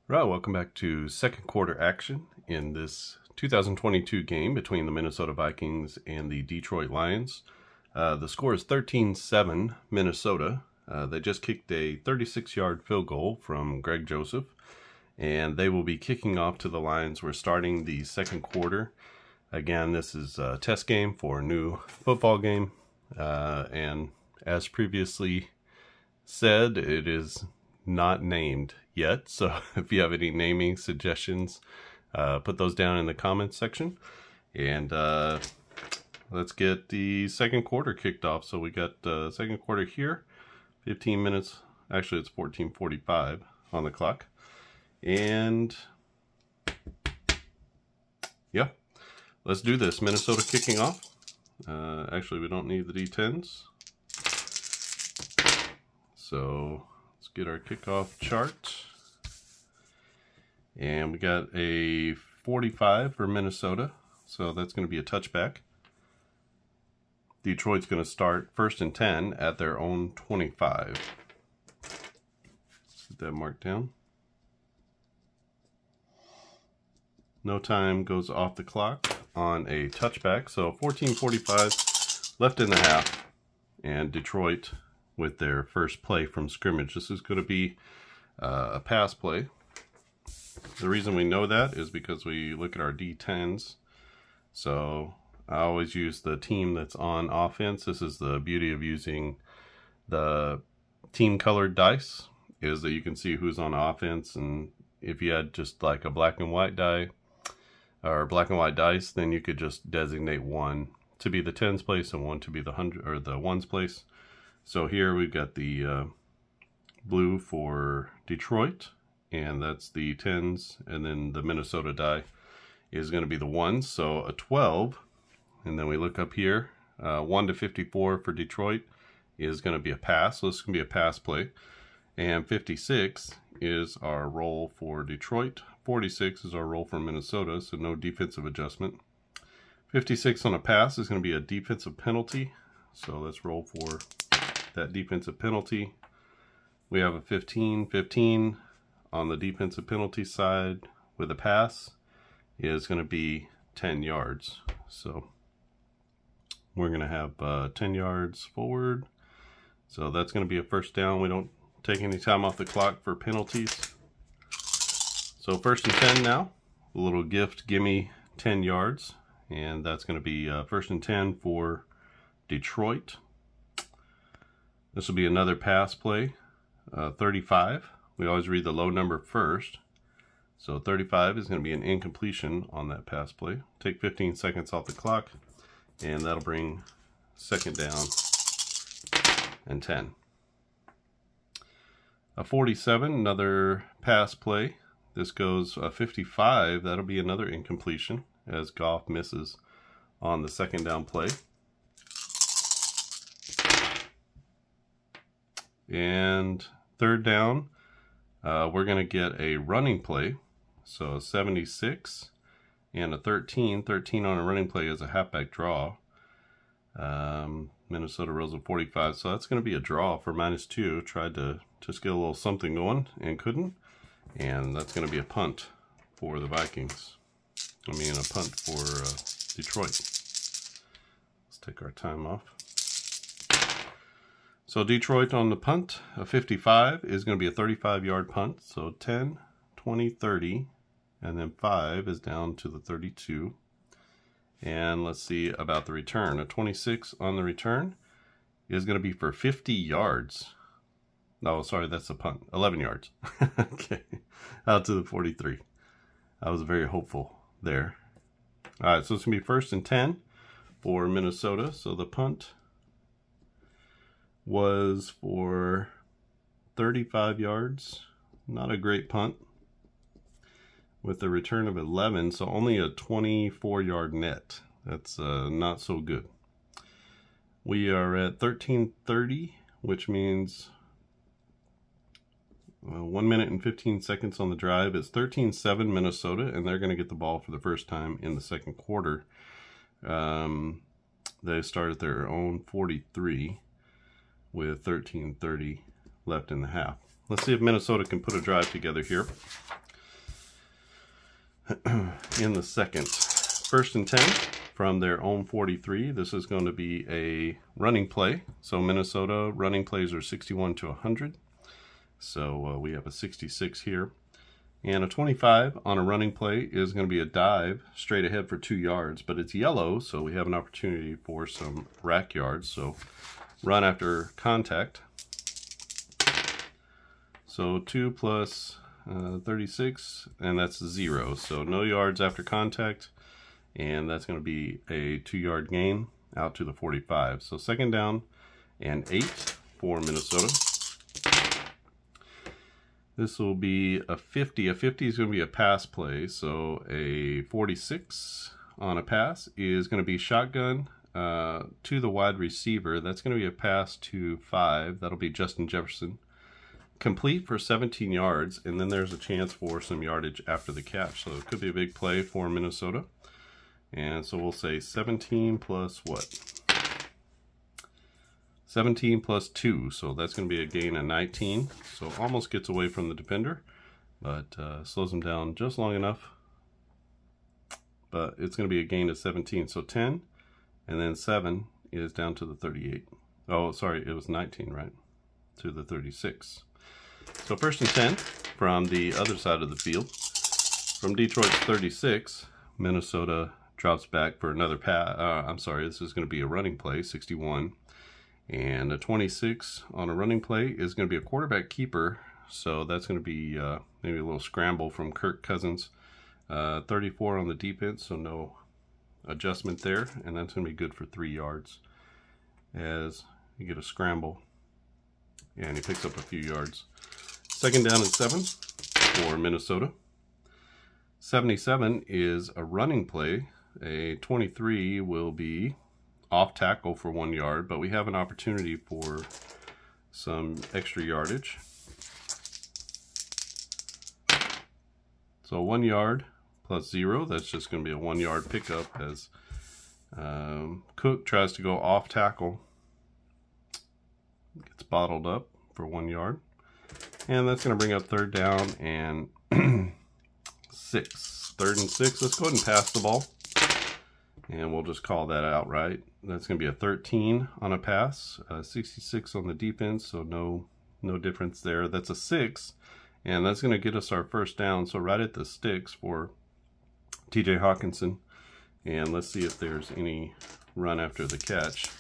Right, welcome back to second quarter action in this 2022 game between the Minnesota Vikings and the Detroit Lions. The score is 13-7 Minnesota. They just kicked a 36-yard field goal from Greg Joseph, and they will be kicking off to the Lions. We're starting the second quarter. Again, this is a test game for a new football game, and as previously said, it is not named yet, so if you have any naming suggestions, put those down in the comments section. And let's get the second quarter kicked off. So we got second quarter here, 15 minutes, actually it's 14:45 on the clock. And yeah, let's do this. Minnesota kicking off. Actually, we don't need the D10s, so let's get our kickoff chart. And we got a 45 for Minnesota, so that's going to be a touchback. Detroit's going to start 1st and 10 at their own 25. Let's get that marked down. No time goes off the clock on a touchback, so 14:45 left in the half, and Detroit with their first play from scrimmage. This is going to be a pass play. The reason we know that is because we look at our D10s. So I always use the team that's on offense. This is the beauty of using the team colored dice, is that you can see who's on offense. And if you had just like a black and white die or black and white dice, then you could just designate one to be the tens place and one to be the hundred or the ones place. So here we've got the blue for Detroit, and that's the tens, and then the Minnesota die is going to be the ones, so a 12. And then we look up here, 1 to 54 for Detroit is going to be a pass, so this is going to be a pass play. And 56 is our roll for Detroit. 46 is our roll for Minnesota, so no defensive adjustment. 56 on a pass is going to be a defensive penalty, so let's roll for that defensive penalty. We have a 15 on the defensive penalty side with a pass is going to be 10 yards. So we're going to have 10 yards forward. So that's going to be a first down. We don't take any time off the clock for penalties. So 1st and 10 now. A little gift, gimme 10 yards. And that's going to be 1st and 10 for Detroit. This will be another pass play, 35. We always read the low number first. So 35 is going to be an incompletion on that pass play. Take 15 seconds off the clock, and that'll bring second down and 10. A 47, another pass play. This goes a 55. That'll be another incompletion as Goff misses on the second down play. And 3rd down, we're going to get a running play. So 76 and a 13. 13 on a running play is a halfback draw. Minnesota rolls a 45, so that's going to be a draw for -2. Tried to just get a little something going and couldn't. And that's going to be a punt for the Vikings. I mean, a punt for Detroit. Let's take our time off. So Detroit on the punt, a 55 is going to be a 35-yard punt. So 10, 20, 30, and then 5 is down to the 32. And let's see about the return. A 26 on the return is going to be for 50 yards. Oh, sorry, that's a punt. 11 yards. Okay, out to the 43. I was very hopeful there. All right, so it's going to be 1st and 10 for Minnesota. So the punt was for 35 yards. Not a great punt. With a return of 11, so only a 24-yard net. That's not so good. We are at 13:30, which means 1 minute and 15 seconds on the drive. It's 13-7 Minnesota, and they're going to get the ball for the first time in the second quarter. They start at their own 43 with 13:30 left in the half. Let's see if Minnesota can put a drive together here. in the second. 1st and 10 from their own 43. This is going to be a running play. So Minnesota running plays are 61 to 100. So we have a 66 here. And a 25 on a running play is going to be a dive straight ahead for 2 yards, but it's yellow, so we have an opportunity for some rack yards. So run after contact. So 2 plus 36, and that's 0. So no yards after contact, and that's going to be a 2-yard gain out to the 45. So 2nd down and 8 for Minnesota. This will be a 50. A 50 is going to be a pass play. So a 46 on a pass is going to be shotgun to the wide receiver. That's going to be a pass to 5. That'll be Justin Jefferson. Complete for 17 yards, and then there's a chance for some yardage after the catch. So it could be a big play for Minnesota. And so we'll say 17 plus what? 17 plus 2, so that's going to be a gain of 19. So almost gets away from the defender, but slows him down just long enough. But it's going to be a gain of 17. So 10, and then 7 is down to the 38. Oh, sorry, it was 19, right? To the 36. So 1st and 10 from the other side of the field. From Detroit's 36, Minnesota drops back for another pass. I'm sorry, this is going to be a running play, 61. And a 26 on a running play is going to be a quarterback keeper. So that's going to be maybe a little scramble from Kirk Cousins. 34 on the defense, so no adjustment there. And that's going to be good for 3 yards as you get a scramble. And he picks up a few yards. 2nd down and 7 for Minnesota. 77 is a running play. A 23 will be off tackle for 1 yard, but we have an opportunity for some extra yardage. So 1 yard plus 0, that's just going to be a 1 yard pickup as Cook tries to go off tackle. Gets bottled up for 1 yard. And that's going to bring up 3rd down and 6. 3rd and 6, let's go ahead and pass the ball. And we'll just call that outright. That's going to be a 13 on a pass, 66 on the defense, so no difference there. That's a 6, and that's going to get us our 1st down. So right at the sticks for TJ Hawkinson. And let's see if there's any run after the catch.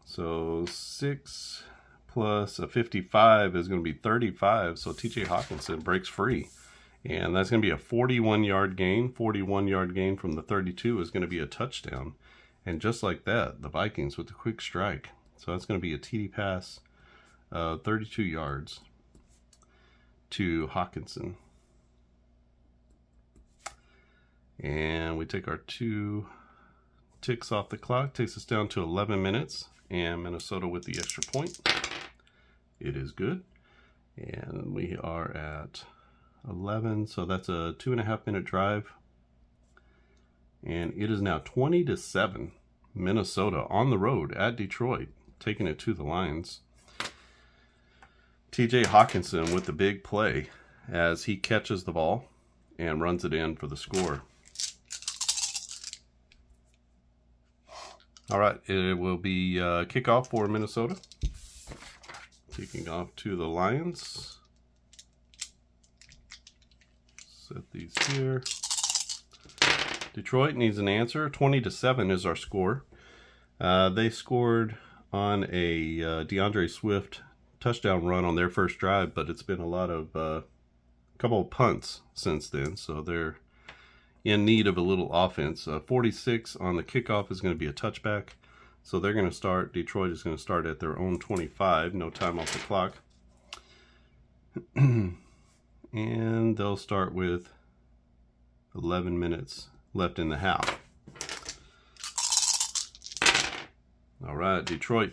So 6 plus a 55 is going to be 35, so TJ Hawkinson breaks free. And that's going to be a 41-yard gain. 41-yard gain from the 32 is going to be a touchdown. And just like that, the Vikings with the quick strike. So that's going to be a TD pass, 32 yards to Hawkinson. And we take our 2 ticks off the clock. Takes us down to 11 minutes. And Minnesota with the extra point. It is good. And we are at 11, so that's a 2.5-minute drive. And it is now 20-7. Minnesota on the road at Detroit, taking it to the Lions. TJ Hawkinson with the big play as he catches the ball and runs it in for the score. All right, it will be kickoff for Minnesota. Kicking off to the Lions. Set these here. Detroit needs an answer. 20-7 is our score. They scored on a DeAndre Swift touchdown run on their first drive, but it's been a lot of couple of punts since then, so they're in need of a little offense. 46 on the kickoff is going to be a touchback, so they're going to start. Detroit is going to start at their own 25. No time off the clock. And they'll start with 11 minutes left in the half. All right, Detroit.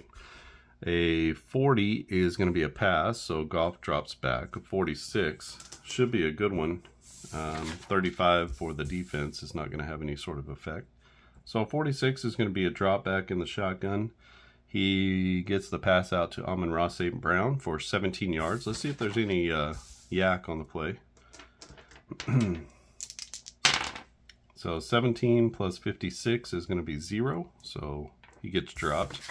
A 40 is going to be a pass, so Goff drops back. A 46 should be a good one. 35 for the defense is not going to have any sort of effect. So 46 is going to be a drop back in the shotgun. He gets the pass out to Amon-Ra St. Brown for 17 yards. Let's see if there's any yak on the play. So 17 plus 56 is going to be 0. So he gets dropped.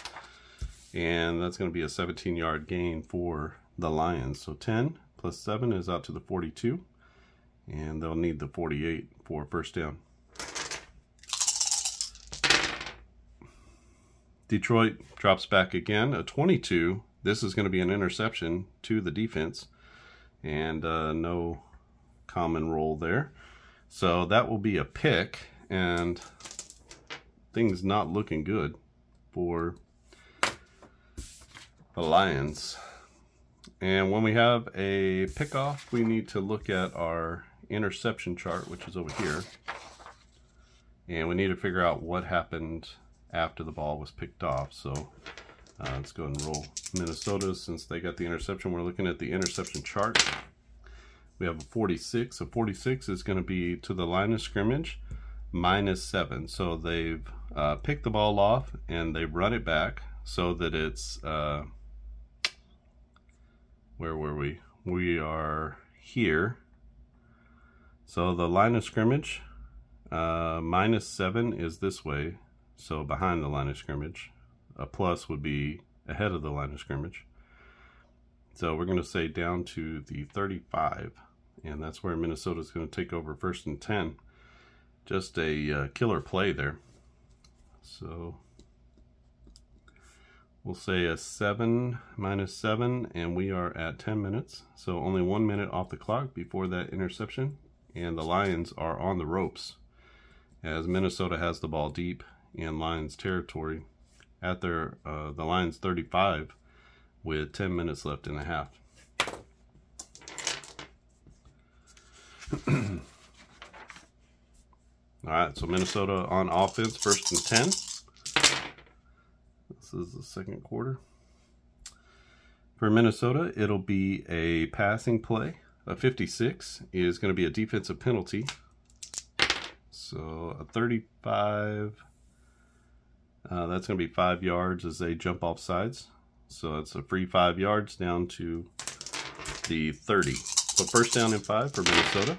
And that's going to be a 17-yard gain for the Lions. So 10 plus 7 is out to the 42. And they'll need the 48 for first down. Detroit drops back again, a 22. This is going to be an interception to the defense, and no common roll there. So that will be a pick, and things not looking good for the Lions. And when we have a pickoff, we need to look at our interception chart, which is over here. And we need to figure out what happened after the ball was picked off. So let's go and roll Minnesota since they got the interception. We're looking at the interception chart. We have a 46. A 46 is going to be to the line of scrimmage -7. So they've picked the ball off and they've run it back so that it's where were we? We are here. So the line of scrimmage -7 is this way. So behind the line of scrimmage. A plus would be ahead of the line of scrimmage. So we're going to say down to the 35. And that's where Minnesota's going to take over 1st and 10. Just a killer play there. So we'll say a 7 -7. And we are at 10 minutes. So only 1 minute off the clock before that interception. And the Lions are on the ropes as Minnesota has the ball deep in Lions territory at their the Lions 35 with 10 minutes left in the half. Alright, so Minnesota on offense, 1st and 10. This is the second quarter. For Minnesota, it'll be a passing play. A 56 is going to be a defensive penalty. So a 35, that's going to be 5 yards as they jump off sides. So it's a free 5 yards down to the 30. So 1st down and 5 for Minnesota.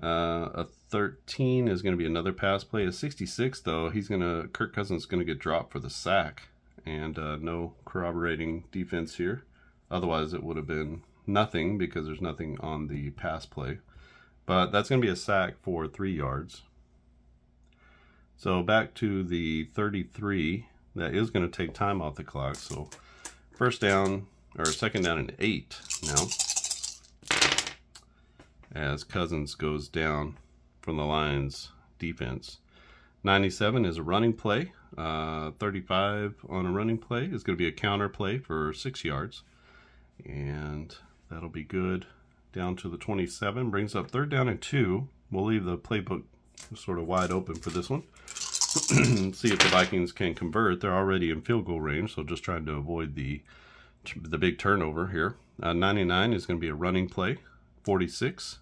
A 13 is going to be another pass play. A 66 though, Kirk Cousins is going to get dropped for the sack. And no corroborating defense here. Otherwise it would have been nothing because there's nothing on the pass play. But that's going to be a sack for 3 yards. So back to the 33. That is going to take time off the clock. So 1st down, or 2nd down and 8 now. As Cousins goes down from the Lions defense. 97 is a running play. 35 on a running play is going to be a counter play for 6 yards. And that'll be good. Down to the 27, brings up 3rd down and 2. We'll leave the playbook sort of wide open for this one. See if the Vikings can convert. They're already in field goal range, so just trying to avoid the big turnover here. 99 is going to be a running play. 46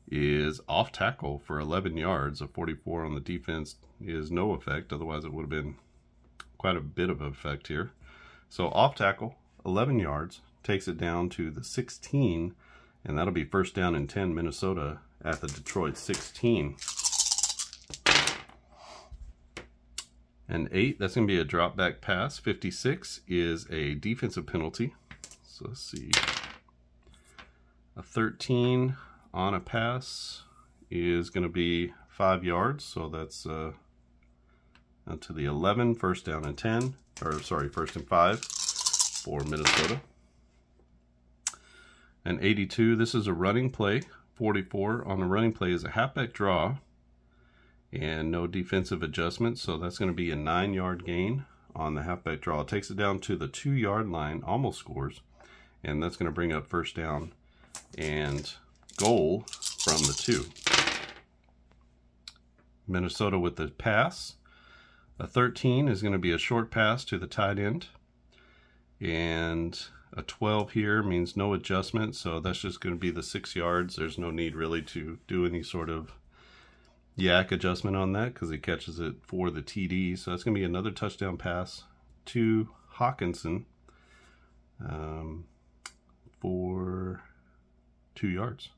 is off tackle for 11 yards. A 44 on the defense is no effect. Otherwise, it would have been quite a bit of effect here. So off tackle, 11 yards, takes it down to the 16. And that'll be 1st down and 10, Minnesota at the Detroit 16. And 8, that's going to be a drop back pass. 56 is a defensive penalty. So let's see. A 13 on a pass is going to be 5 yards. So that's to the 11, 1st down and 10. Or sorry, 1st and 5 for Minnesota. And 82, this is a running play. 44 on the running play is a halfback draw. And no defensive adjustment. So that's going to be a 9-yard gain on the halfback draw. It takes it down to the 2-yard line, almost scores. And that's going to bring up 1st down and goal from the 2. Minnesota with the pass. A 13 is going to be a short pass to the tight end. And a 12 here means no adjustment, so that's just going to be the 6 yards. There's no need really to do any sort of yak adjustment on that because he catches it for the TD. So that's going to be another touchdown pass to Hawkinson for 2 yards.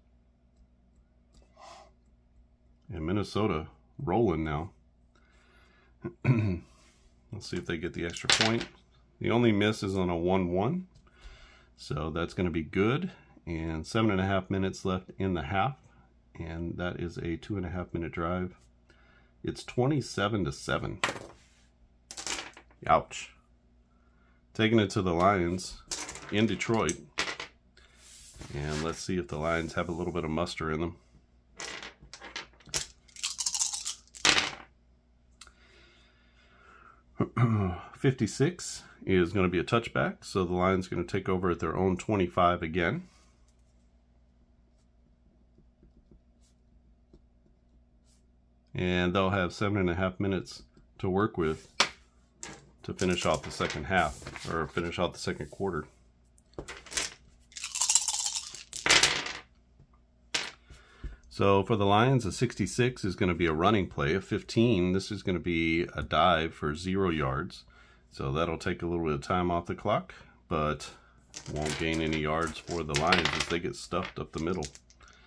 And Minnesota rolling now. Let's see if they get the extra point. The only miss is on a 1-1. So that's going to be good. And 7.5 minutes left in the half. And that is a 2.5 minute drive. It's 27-7. Ouch. Taking it to the Lions in Detroit. And let's see if the Lions have a little bit of muster in them. .56 is going to be a touchback, so the Lions are going to take over at their own 25 again. And they'll have 7.5 minutes to work with to finish off the second half, or finish off the second quarter. So for the Lions, a 66 is going to be a running play. A 15, this is going to be a dive for 0 yards. So that'll take a little bit of time off the clock, but won't gain any yards for the Lions as they get stuffed up the middle.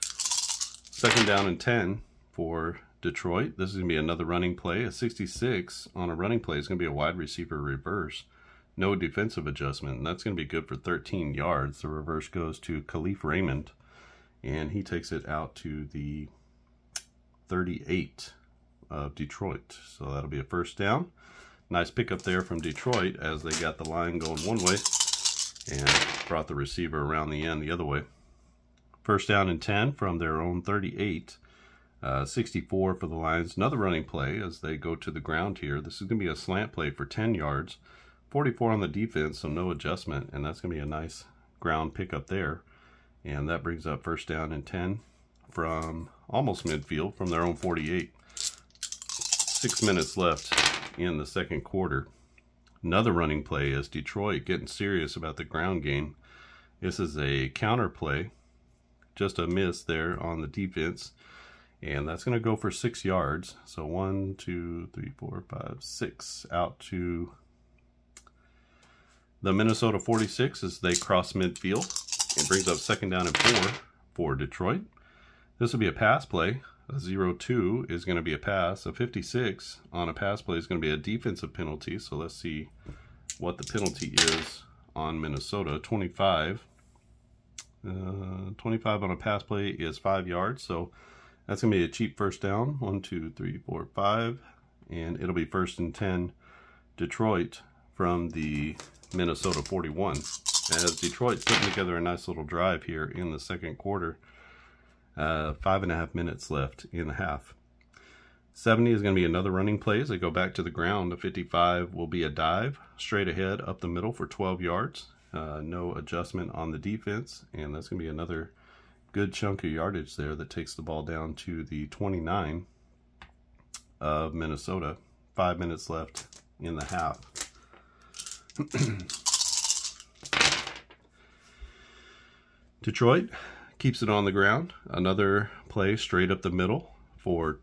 2nd down and 10 for Detroit. This is going to be another running play. A 66 on a running play is going to be a wide receiver reverse. No defensive adjustment, and that's going to be good for 13 yards. The reverse goes to Khalif Raymond, and he takes it out to the 38 of Detroit. So that'll be a 1st down. Nice pickup there from Detroit as they got the line going one way and brought the receiver around the end the other way. 1st down and 10 from their own 38. 64 for the Lions. Another running play as they go to the ground here. This is going to be a slant play for 10 yards. 44 on the defense, so no adjustment, and that's going to be a nice ground pickup there. And that brings up 1st down and 10 from almost midfield from their own 48. 6 minutes left in the second quarter. Another running play is Detroit getting serious about the ground game. This is a counter play. Just a miss there on the defense. And that's going to go for 6 yards. So 1, 2, 3, 4, 5, 6 out to the Minnesota 46 as they cross midfield. It brings up 2nd down and 4 for Detroit. This will be a pass play. A 0-2 is going to be a pass. A 56 on a pass play is going to be a defensive penalty. So let's see what the penalty is on Minnesota. 25. 25 on a pass play is 5 yards. So that's going to be a cheap 1st down. 1, 2, 3, 4, 5. And it'll be 1st and 10 Detroit from the Minnesota 41. As Detroit's putting together a nice little drive here in the second quarter. 5.5 minutes left in the half. 70 is going to be another running play as they go back to the ground. A 55 will be a dive straight ahead up the middle for 12 yards. No adjustment on the defense, and that's going to be another good chunk of yardage there that takes the ball down to the 29 of Minnesota. 5 minutes left in the half. Detroit keeps it on the ground. Another play straight up the middle for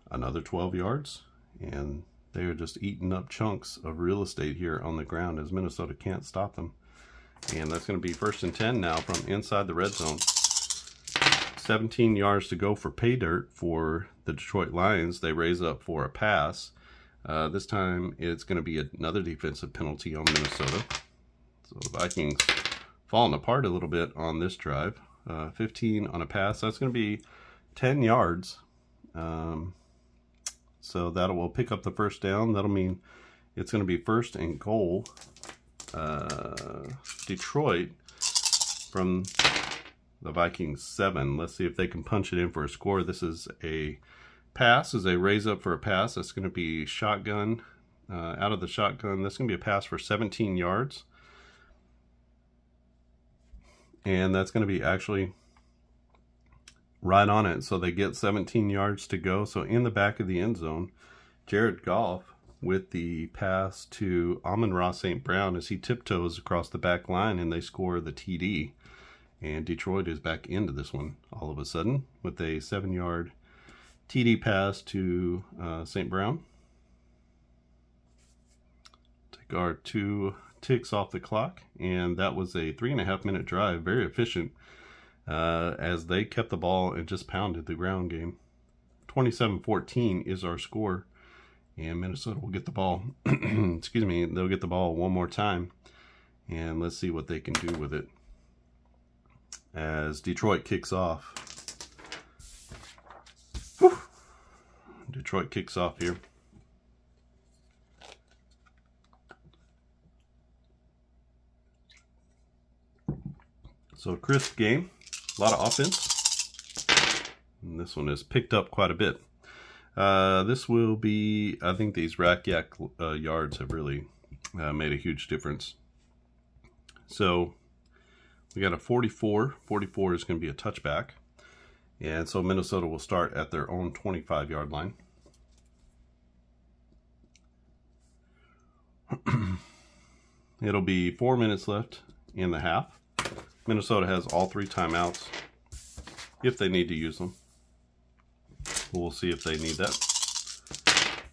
another 12 yards. And they are just eating up chunks of real estate here on the ground as Minnesota can't stop them. And that's going to be 1st and 10 now from inside the red zone. 17 yards to go for pay dirt for the Detroit Lions. They raise up for a pass. This time it's going to be another defensive penalty on Minnesota. So the Vikings falling apart a little bit on this drive. 15 on a pass. That's going to be 10 yards. So that will pick up the 1st down. That'll mean it's going to be 1st and goal. Detroit from the Vikings 7. Let's see if they can punch it in for a score. This is a pass as they raise up for a pass. That's going to be shotgun. Out of the shotgun, that's going to be a pass for 17 yards. And that's going to be actually right on it. So they get 17 yards to go. So in the back of the end zone, Jared Goff with the pass to Amon-Ra St. Brown as he tiptoes across the back line and they score the TD. And Detroit is back into this one all of a sudden with a 7-yard TD pass to St. Brown. Take our 2 ticks off the clock, and that was a 3.5-minute drive. Very efficient, as they kept the ball and just pounded the ground game. 27-14 is our score, and Minnesota will get the ball. Excuse me, they'll get the ball one more time, and let's see what they can do with it as Detroit kicks off. Whew. Detroit kicks off here. So crisp game, a lot of offense. And this one has picked up quite a bit. This will be, I think these rack yak yards have really made a huge difference. So we got a 44. 44 is going to be a touchback. And so Minnesota will start at their own 25-yard line. It'll be 4 minutes left in the half. Minnesota has all 3 timeouts if they need to use them. We'll see if they need that.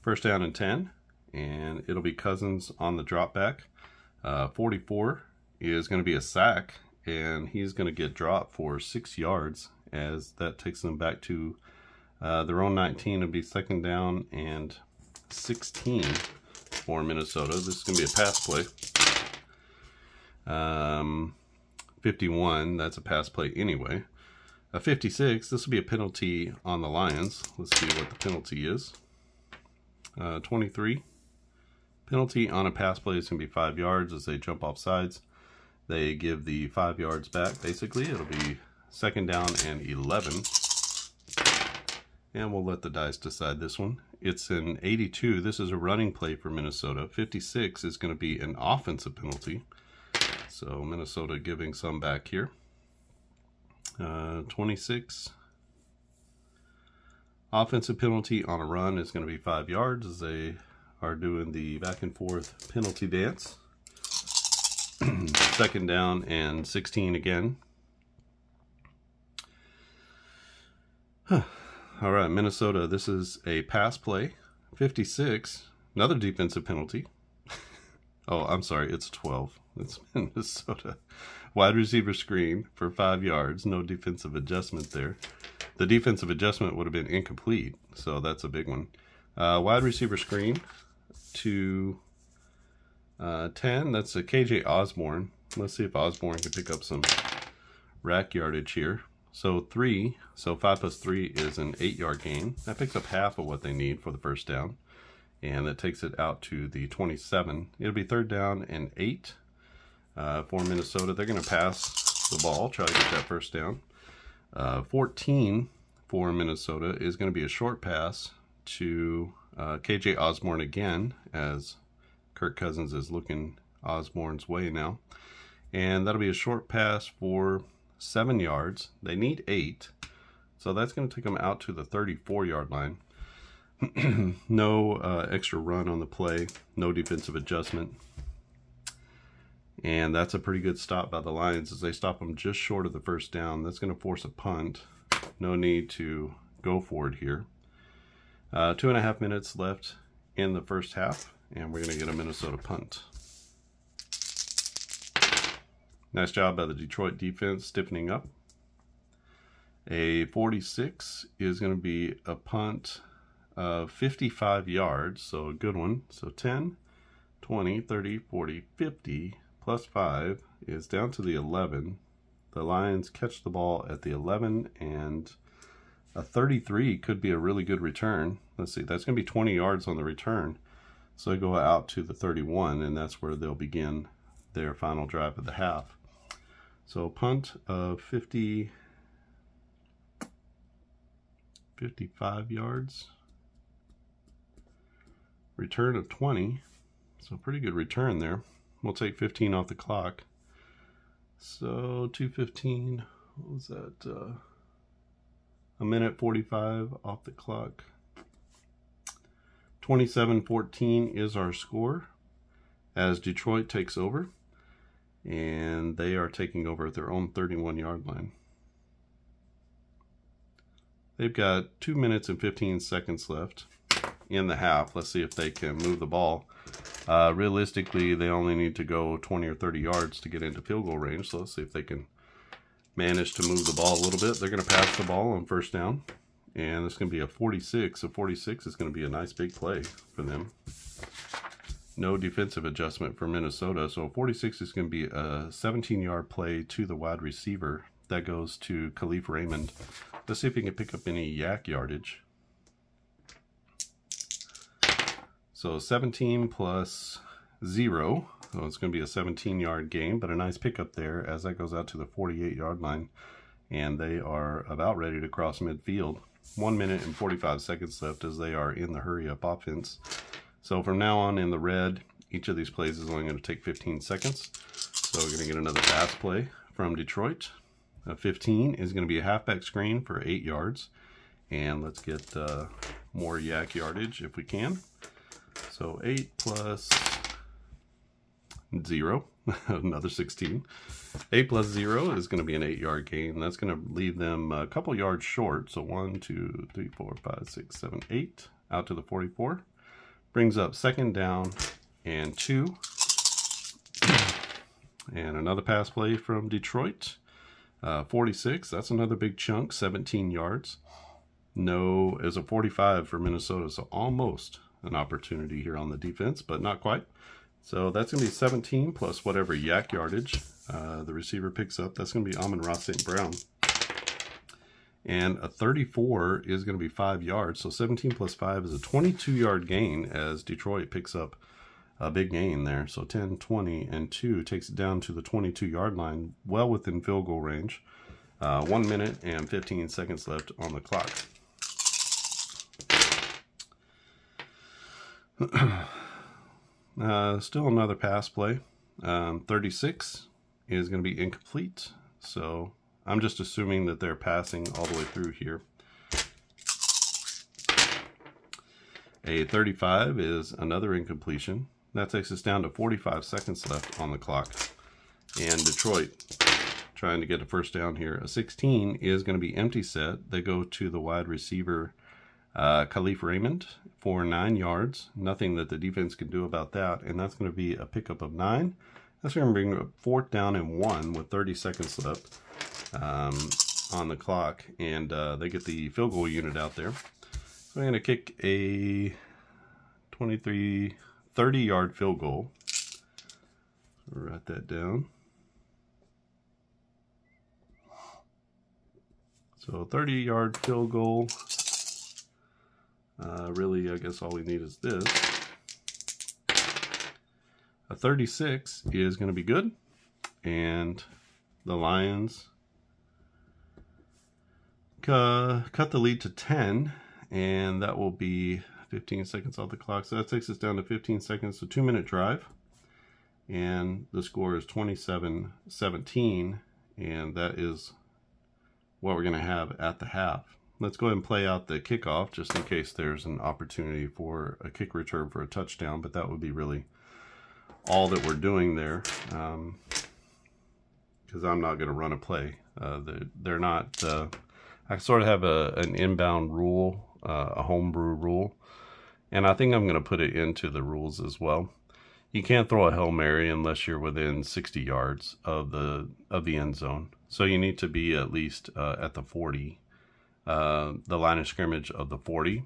First down and 10, and it'll be Cousins on the drop back. 44 is going to be a sack, and he's going to get dropped for 6 yards, as that takes them back to their own 19. It'll be second down and 16 for Minnesota. This is going to be a pass play. 51, that's a pass play anyway. 56, this will be a penalty on the Lions. Let's see what the penalty is. 23, penalty on a pass play is going to be 5 yards as they jump off sides. They give the 5 yards back, basically. It'll be second down and 11. And we'll let the dice decide this one. It's an 82. This is a running play for Minnesota. 56 is going to be an offensive penalty. So Minnesota giving some back here. 26. Offensive penalty on a run is going to be 5 yards as they are doing the back and forth penalty dance. Second down and 16 again. All right, Minnesota, this is a pass play. 56, another defensive penalty. Oh, I'm sorry, it's 12. It's Minnesota. Wide receiver screen for 5 yards. No defensive adjustment there. The defensive adjustment would have been incomplete, so that's a big one. Wide receiver screen to 10. That's a KJ Osborne. Let's see if Osborne can pick up some rack yardage here. So 3. So 5 plus 3 is an 8-yard gain. That picks up half of what they need for the first down. And that takes it out to the 27. It'll be third down and 8 for Minnesota. They're going to pass the ball, try to get that first down. 14 for Minnesota is going to be a short pass to KJ Osborne again, as Kirk Cousins is looking Osborne's way now. And that'll be a short pass for 7 yards. They need 8. So that's going to take them out to the 34-yard line. No extra run on the play, no defensive adjustment. And that's a pretty good stop by the Lions as they stop them just short of the first down. That's going to force a punt. No need to go for it here. 2.5 minutes left in the first half, and we're going to get a Minnesota punt. Nice job by the Detroit defense stiffening up. A 46 is going to be a punt of 55 yards, so a good one. So 10, 20, 30, 40, 50 plus 5 is down to the 11. The Lions catch the ball at the 11, and a 33 could be a really good return. Let's see, that's going to be 20 yards on the return. So they go out to the 31, and that's where they'll begin their final drive of the half. So punt of 55 yards. Return of 20. So pretty good return there. We'll take 15 off the clock. So 2:15, what was that? A minute 45 off the clock. 27-14 is our score as Detroit takes over. And they are taking over at their own 31-yard line. They've got 2 minutes and 15 seconds left in the half. Let's see if they can move the ball. Realistically, they only need to go 20 or 30 yards to get into field goal range. So let's see if they can manage to move the ball a little bit. They're going to pass the ball on first down. And it's going to be a 46. So 46 is going to be a nice big play for them. No defensive adjustment for Minnesota. So 46 is going to be a 17-yard play to the wide receiver. That goes to Khalif Raymond. Let's see if he can pick up any yak yardage. So 17 plus 0. So it's going to be a 17-yard gain, but a nice pickup there as that goes out to the 48-yard line. And they are about ready to cross midfield. 1 minute and 45 seconds left as they are in the hurry-up offense. So from now on in the red, each of these plays is only going to take 15 seconds. So we're going to get another pass play from Detroit. 15 is going to be a halfback screen for 8 yards. And let's get more yak yardage if we can. So 8 plus 0, another 16. 8 plus 0 is going to be an 8-yard gain. That's going to leave them a couple yards short. So 1, 2, 3, 4, 5, 6, 7, 8 out to the 44. Brings up second down and 2. And another pass play from Detroit. 46, that's another big chunk, 17 yards. No, is a 45 for Minnesota, so almost an opportunity here on the defense, but not quite. So that's going to be 17 plus whatever yak yardage the receiver picks up. That's going to be Amon-Ra St. Brown. And a 34 is going to be 5 yards. So 17 plus 5 is a 22-yard gain as Detroit picks up a big gain there. So 10, 20, and 2 takes it down to the 22-yard line, well within field goal range. 1 minute and 15 seconds left on the clock. Still another pass play. 36 is going to be incomplete. So I'm just assuming that they're passing all the way through here. A 35 is another incompletion. That takes us down to 45 seconds left on the clock. And Detroit trying to get a first down here. A 16 is going to be empty set. They go to the wide receiver, Khalif Raymond, for 9 yards. Nothing that the defense can do about that. And that's going to be a pickup of 9. That's going to bring up 4th down and 1 with 30 seconds left on the clock. And they get the field goal unit out there. So I'm going to kick a 30-yard field goal. Write that down. So 30-yard field goal. Really, I guess all we need is this. A 36 is going to be good. And the Lions cut the lead to 10. And that will be 15 seconds off the clock. So that takes us down to 15 seconds. So 2-minute drive. And the score is 27-17. And that is what we're going to have at the half. Let's go ahead and play out the kickoff just in case there's an opportunity for a kick return for a touchdown. But that would be really all that we're doing there. Because I'm not going to run a play. They're not... I sort of have an inbound rule, a homebrew rule, and I think I'm going to put it into the rules as well. You can't throw a Hail Mary unless you're within 60 yards of the end zone. So you need to be at least at the 40, the line of scrimmage of the 40,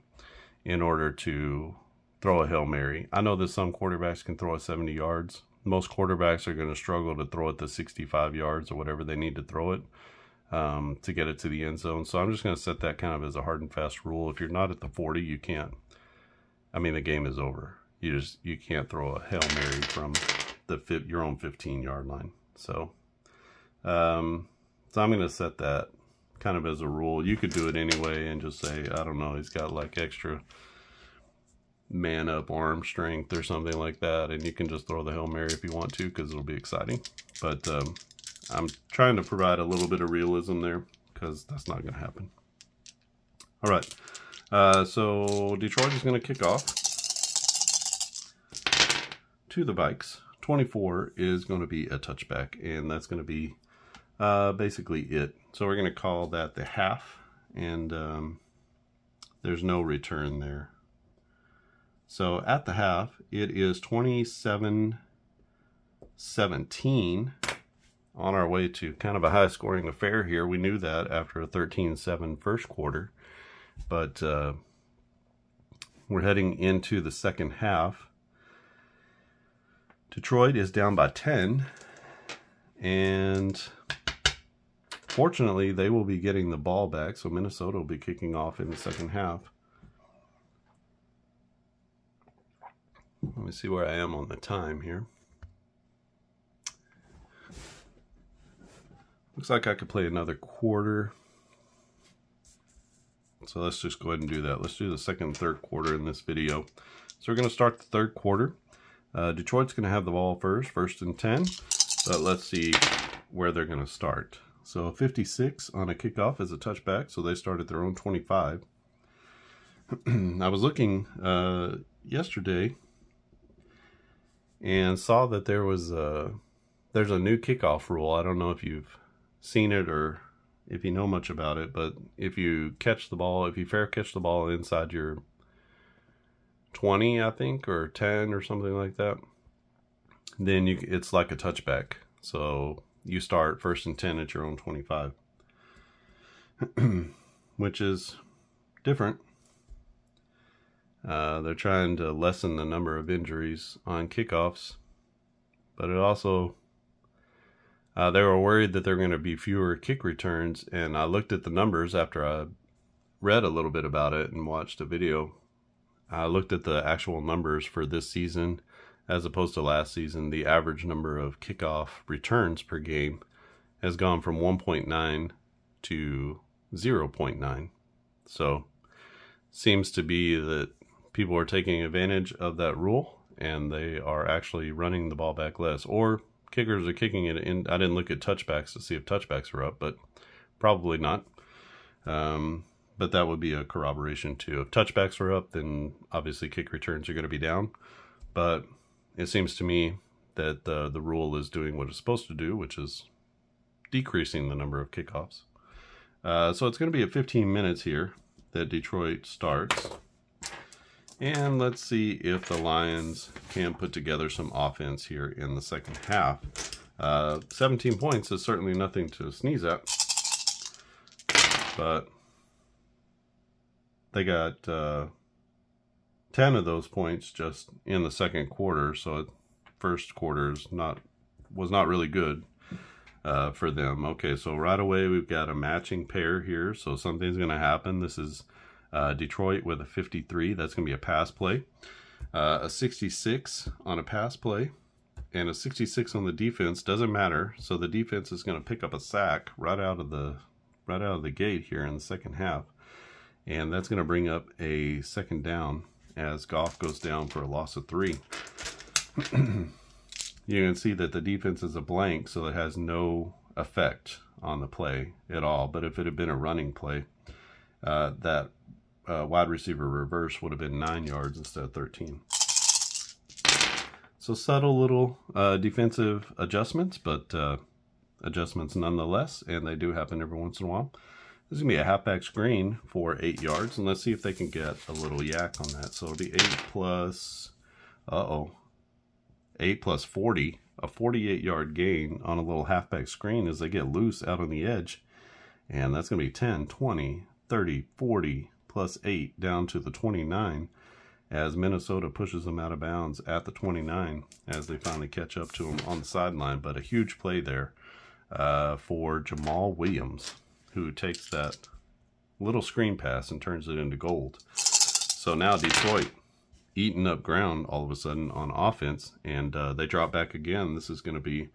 in order to throw a Hail Mary. I know that some quarterbacks can throw it 70 yards. Most quarterbacks are going to struggle to throw it to 65 yards or whatever they need to throw it. To get it to the end zone. So I'm just going to set that kind of as a hard and fast rule. If you're not at the 40, you can't. I mean, the game is over. You can't throw a Hail Mary from your own 15-yard line. So, I'm going to set that kind of as a rule. You could do it anyway and just say, I don't know, he's got like extra man-up arm strength or something like that, and you can just throw the Hail Mary if you want to, because it'll be exciting. But I'm trying to provide a little bit of realism there, because that's not going to happen. All right, so Detroit is going to kick off to the Vikes. 24 is going to be a touchback, and that's going to be basically it. So we're going to call that the half, and there's no return there. So at the half, it is 27-17, on our way to kind of a high-scoring affair here. We knew that after a 13-7 first quarter, but we're heading into the second half. Detroit is down by 10, and fortunately, they will be getting the ball back, so Minnesota will be kicking off in the second half. Let me see where I am on the time here. Looks like I could play another quarter. So let's just go ahead and do that. Let's do the second and third quarter in this video. So we're going to start the third quarter. Detroit's going to have the ball first and 10. But let's see where they're going to start. So 56 on a kickoff is a touchback. So they start at their own 25. I was looking yesterday and saw that there's a new kickoff rule. I don't know if you've seen it or if you know much about it, but if you catch the ball, if you fair catch the ball inside your 20, I think, or 10 or something like that, then it's like a touchback. So you start first and 10 at your own 25, which is different. They're trying to lessen the number of injuries on kickoffs, but it also, they were worried that there were going to be fewer kick returns, and I looked at the numbers after I read a little bit about it and watched a video. I looked at the actual numbers for this season as opposed to last season. The average number of kickoff returns per game has gone from 1.9 to 0.9. So seems to be that people are taking advantage of that rule, and they are actually running the ball back less, or kickers are kicking it in. I didn't look at touchbacks to see if touchbacks are up, but probably not. But that would be a corroboration too. If touchbacks are up, then obviously kick returns are going to be down. But it seems to me that the rule is doing what it's supposed to do, which is decreasing the number of kickoffs. So it's going to be at 15 minutes here that Detroit starts. And let's see if the Lions can put together some offense here in the second half. 17 points is certainly nothing to sneeze at. But they got 10 of those points just in the second quarter. So first quarter was not really good for them. Okay, so right away we've got a matching pair here. So something's going to happen. This is Detroit with a 53. That's going to be a pass play. A 66 on a pass play, and a 66 on the defense. Doesn't matter. So the defense is going to pick up a sack right out of the gate here in the second half, and that's going to bring up a second down as Goff goes down for a loss of 3. You can see that the defense is a blank, so it has no effect on the play at all. But if it had been a running play, that wide receiver reverse would have been 9 yards instead of 13. So subtle little defensive adjustments, but adjustments nonetheless, and they do happen every once in a while. This is going to be a halfback screen for 8 yards, and let's see if they can get a little yak on that. So it'll be 8 plus 40, a 48-yard gain on a little halfback screen as they get loose out on the edge. And that's going to be 10, 20, 30, 40, plus 8 down to the 29 as Minnesota pushes them out of bounds at the 29 as they finally catch up to them on the sideline. But a huge play there for Jamal Williams, who takes that little screen pass and turns it into gold. So now Detroit eating up ground all of a sudden on offense, and they drop back again. This is going to be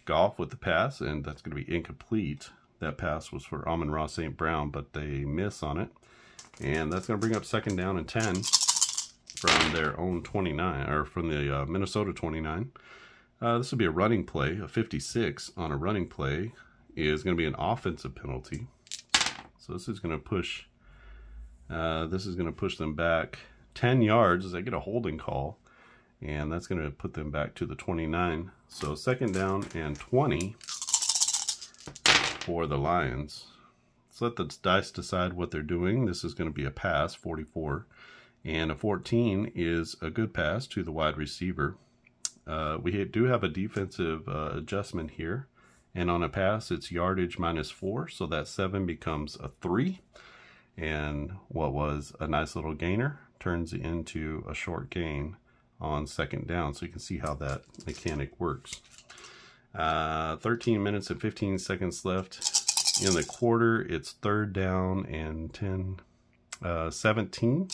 Goff with the pass, and that's going to be incomplete. That pass was for Amon-Ra St. Brown, but they miss on it. And that's going to bring up second down and 10 from their own 29, or from the Minnesota 29. This will be a running play. A 56 on a running play is going to be an offensive penalty. So this is going to push them back 10 yards as they get a holding call, and that's going to put them back to the 29. So second down and 20 for the Lions. Let's let the dice decide what they're doing. This is going to be a pass, 44. And a 14 is a good pass to the wide receiver. We do have a defensive adjustment here. And on a pass, it's yardage -4. So that 7 becomes a 3. And what was a nice little gainer turns into a short gain on second down. So you can see how that mechanic works. 13 minutes and 15 seconds left in the quarter. It's 3rd down and 17.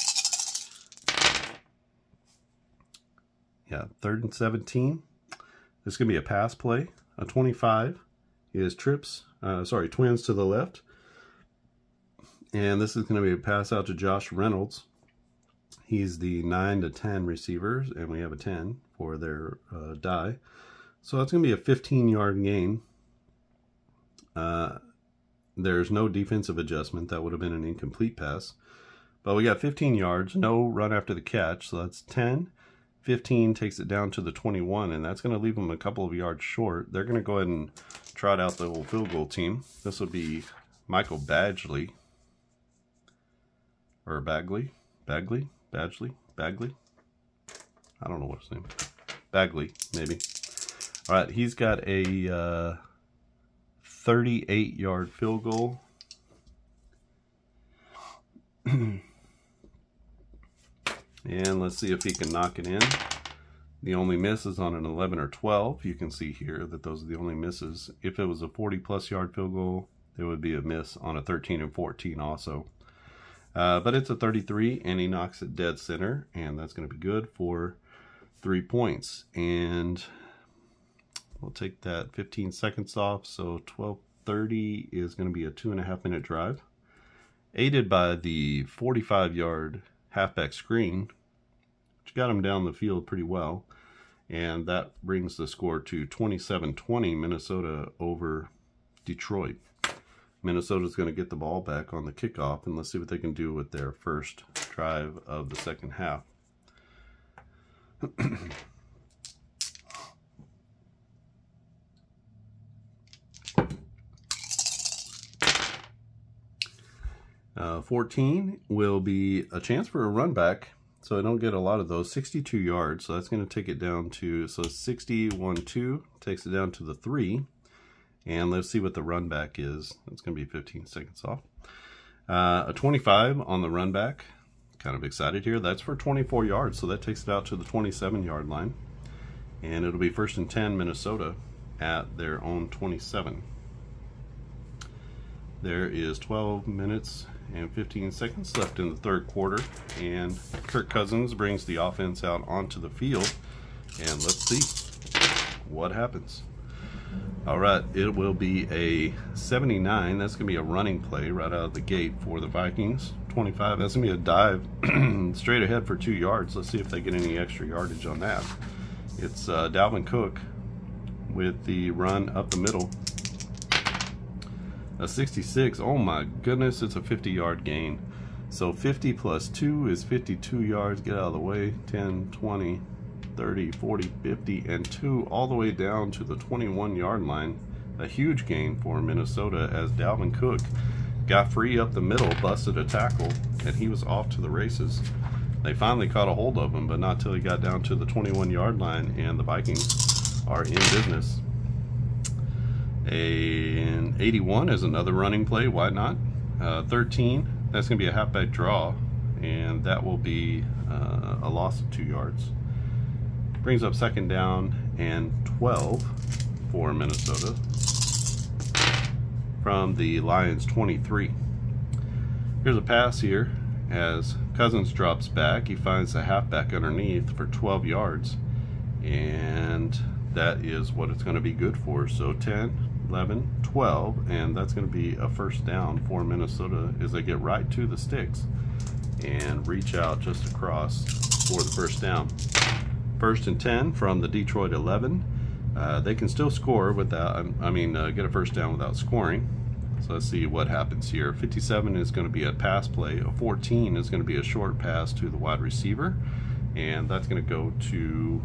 Yeah, 3rd and 17. This is going to be a pass play. A 25 is twins to the left. And this is going to be a pass out to Josh Reynolds. He's the 9 to 10 receivers, and we have a 10 for their die. So that's going to be a 15-yard gain. There's no defensive adjustment. That would have been an incomplete pass. But we got 15 yards, no run after the catch. So that's 10. 15 takes it down to the 21, and that's going to leave them a couple of yards short. They're going to go ahead and trot out the whole field goal team. This would be Michael Badgley. Or Bagley. I don't know what his name is. Bagley, maybe. All right, he's got a 38-yard field goal. And let's see if he can knock it in. The only miss is on an 11 or 12. You can see here that those are the only misses. If it was a 40-plus yard field goal, there would be a miss on a 13 and 14 also. But it's a 33, and he knocks it dead center, and that's going to be good for 3 points. And we'll take that 15 seconds off, so 12:30 is going to be a 2.5-minute drive. Aided by the 45-yard halfback screen, which got him down the field pretty well. And that brings the score to 27-20, Minnesota over Detroit. Minnesota's going to get the ball back on the kickoff, and let's see what they can do with their first drive of the second half. 14 will be a chance for a run back, so I don't get a lot of those. 62 yards, so that's going to take it down to, so 61-2 takes it down to the 3. And let's see what the run back is. That's going to be 15 seconds off. A 25 on the run back. Kind of excited here. That's for 24 yards, so that takes it out to the 27-yard line. And it'll be 1st and 10 Minnesota at their own 27. There is 12 minutes and 15 seconds left in the third quarter, and Kirk Cousins brings the offense out onto the field, and let's see what happens. All right, it will be a 79. That's going to be a running play right out of the gate for the Vikings. 25, that's going to be a dive straight ahead for 2 yards. Let's see if they get any extra yardage on that. It's Dalvin Cook with the run up the middle. A 66, oh my goodness, it's a 50-yard gain. So 50 plus 2 is 52 yards. Get out of the way. 10, 20, 30, 40, 50, and 2 all the way down to the 21-yard line. A huge gain for Minnesota as Dalvin Cook got free up the middle, busted a tackle, and he was off to the races. They finally caught a hold of him, but not till he got down to the 21-yard line, and the Vikings are in business. And 81 is another running play. Why not? 13, that's going to be a halfback draw, and that will be a loss of 2 yards. Brings up 2nd down and 12 for Minnesota from the Lions 23. Here's a pass here as Cousins drops back. He finds the halfback underneath for 12 yards, and that is what it's going to be good for. So 10, 11, 12, and that's going to be a 1st down for Minnesota as they get right to the sticks and reach out just across for the 1st down. 1st and 10 from the Detroit 11. They can still score without, get a 1st down without scoring. So let's see what happens here. 57 is going to be a pass play. A 14 is going to be a short pass to the wide receiver, and that's going to go to,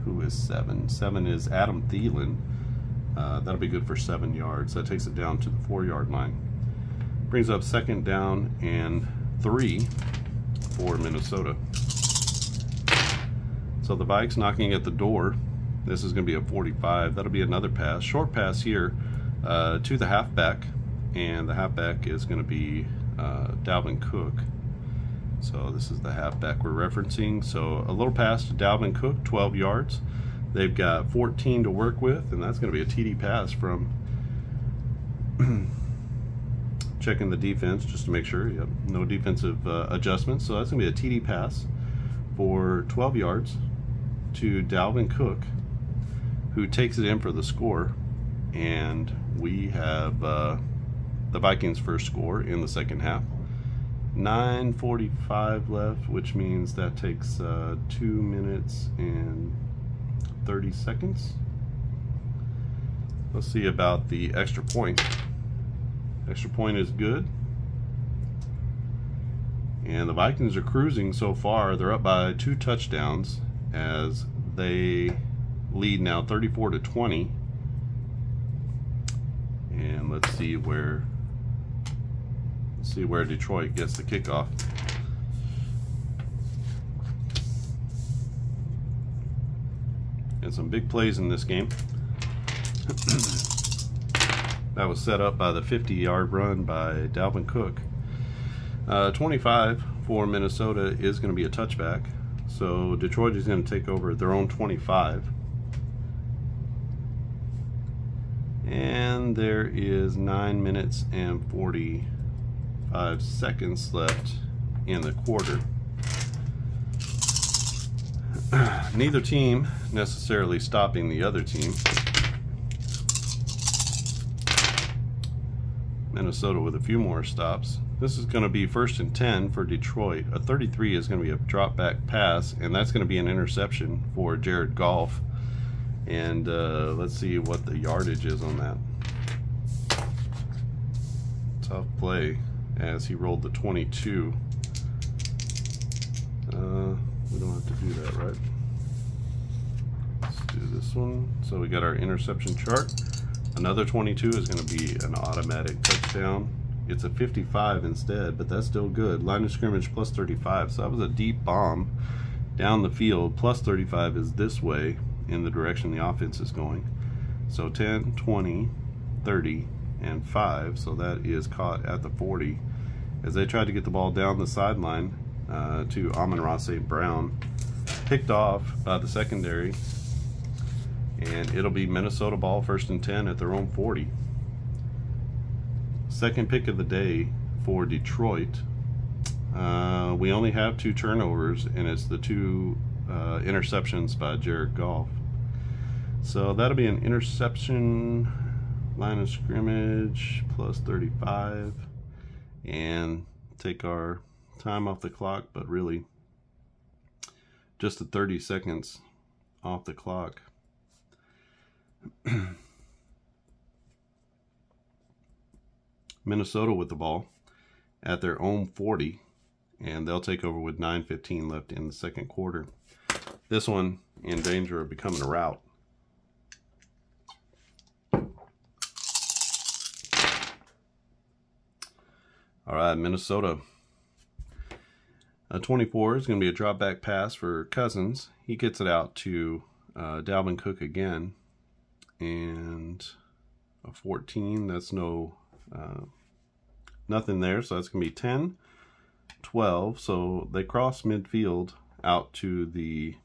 who is 7? 7 is Adam Thielen. That'll be good for 7 yards. That takes it down to the 4-yard line. Brings up 2nd down and 3 for Minnesota. So the Vikes knocking at the door. This is going to be a 45. That'll be another pass. Short pass here to the halfback. And the halfback is going to be Dalvin Cook. So this is the halfback we're referencing. So a little pass to Dalvin Cook, 12 yards. They've got 14 to work with, and that's going to be a TD pass from checking the defense just to make sure. Yep, no defensive adjustments. So that's going to be a TD pass for 12 yards to Dalvin Cook, who takes it in for the score. And we have the Vikings' first score in the second half. 9:45 left, which means that takes 2 minutes and 30 seconds. Let's see about the extra point. Extra point is good. And the Vikings are cruising so far. They're up by 2 touchdowns as they lead now 34-20. And let's see where Detroit gets the kickoff. And some big plays in this game. That was set up by the 50-yard run by Dalvin Cook. 25 for Minnesota is going to be a touchback. So Detroit is going to take over their own 25. And there is 9 minutes and 45 seconds left in the quarter. Neither team necessarily stopping the other team. Minnesota with a few more stops. This is going to be 1st and 10 for Detroit. A 33 is going to be a drop back pass, and that's going to be an interception for Jared Goff. And let's see what the yardage is on that. Tough play as he rolled the 22. We don't have to do that, right? Let's do this one. So we got our interception chart. Another 22 is going to be an automatic touchdown. It's a 55 instead, but that's still good. Line of scrimmage plus 35. So that was a deep bomb down the field. Plus 35 is this way in the direction the offense is going. So 10, 20, 30, and 5. So that is caught at the 40 as they tried to get the ball down the sideline to Amon-Ra St. Brown. Picked off by the secondary. And it'll be Minnesota ball 1st and 10 at their own 40. Second pick of the day for Detroit. We only have 2 turnovers, and it's the 2 interceptions by Jared Goff. So that'll be an interception, line of scrimmage, plus 35. And take our time off the clock, but really just the 30 seconds off the clock. Minnesota with the ball at their own 40, and they'll take over with 9:15 left in the second quarter. This one in danger of becoming a rout. All right, Minnesota. A 24 is going to be a drop back pass for Cousins. He gets it out to Dalvin Cook again. And a 14, that's nothing there, so that's going to be 10, 12. So they cross midfield out to the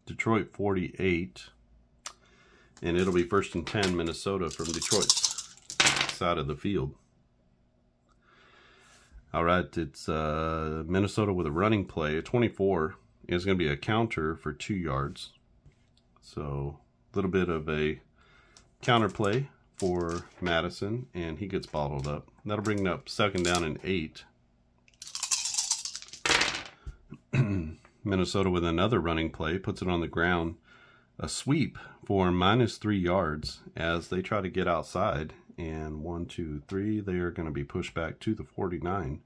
Detroit 48, and it'll be 1st and 10 Minnesota from Detroit's side of the field. All right, it's Minnesota with a running play. A 24 is going to be a counter for 2 yards. So a little bit of a counter play for Madison, and he gets bottled up. That'll bring up 2nd down and 8. Minnesota with another running play, puts it on the ground. A sweep for -3 yards as they try to get outside. And 1, 2, 3, they are going to be pushed back to the 49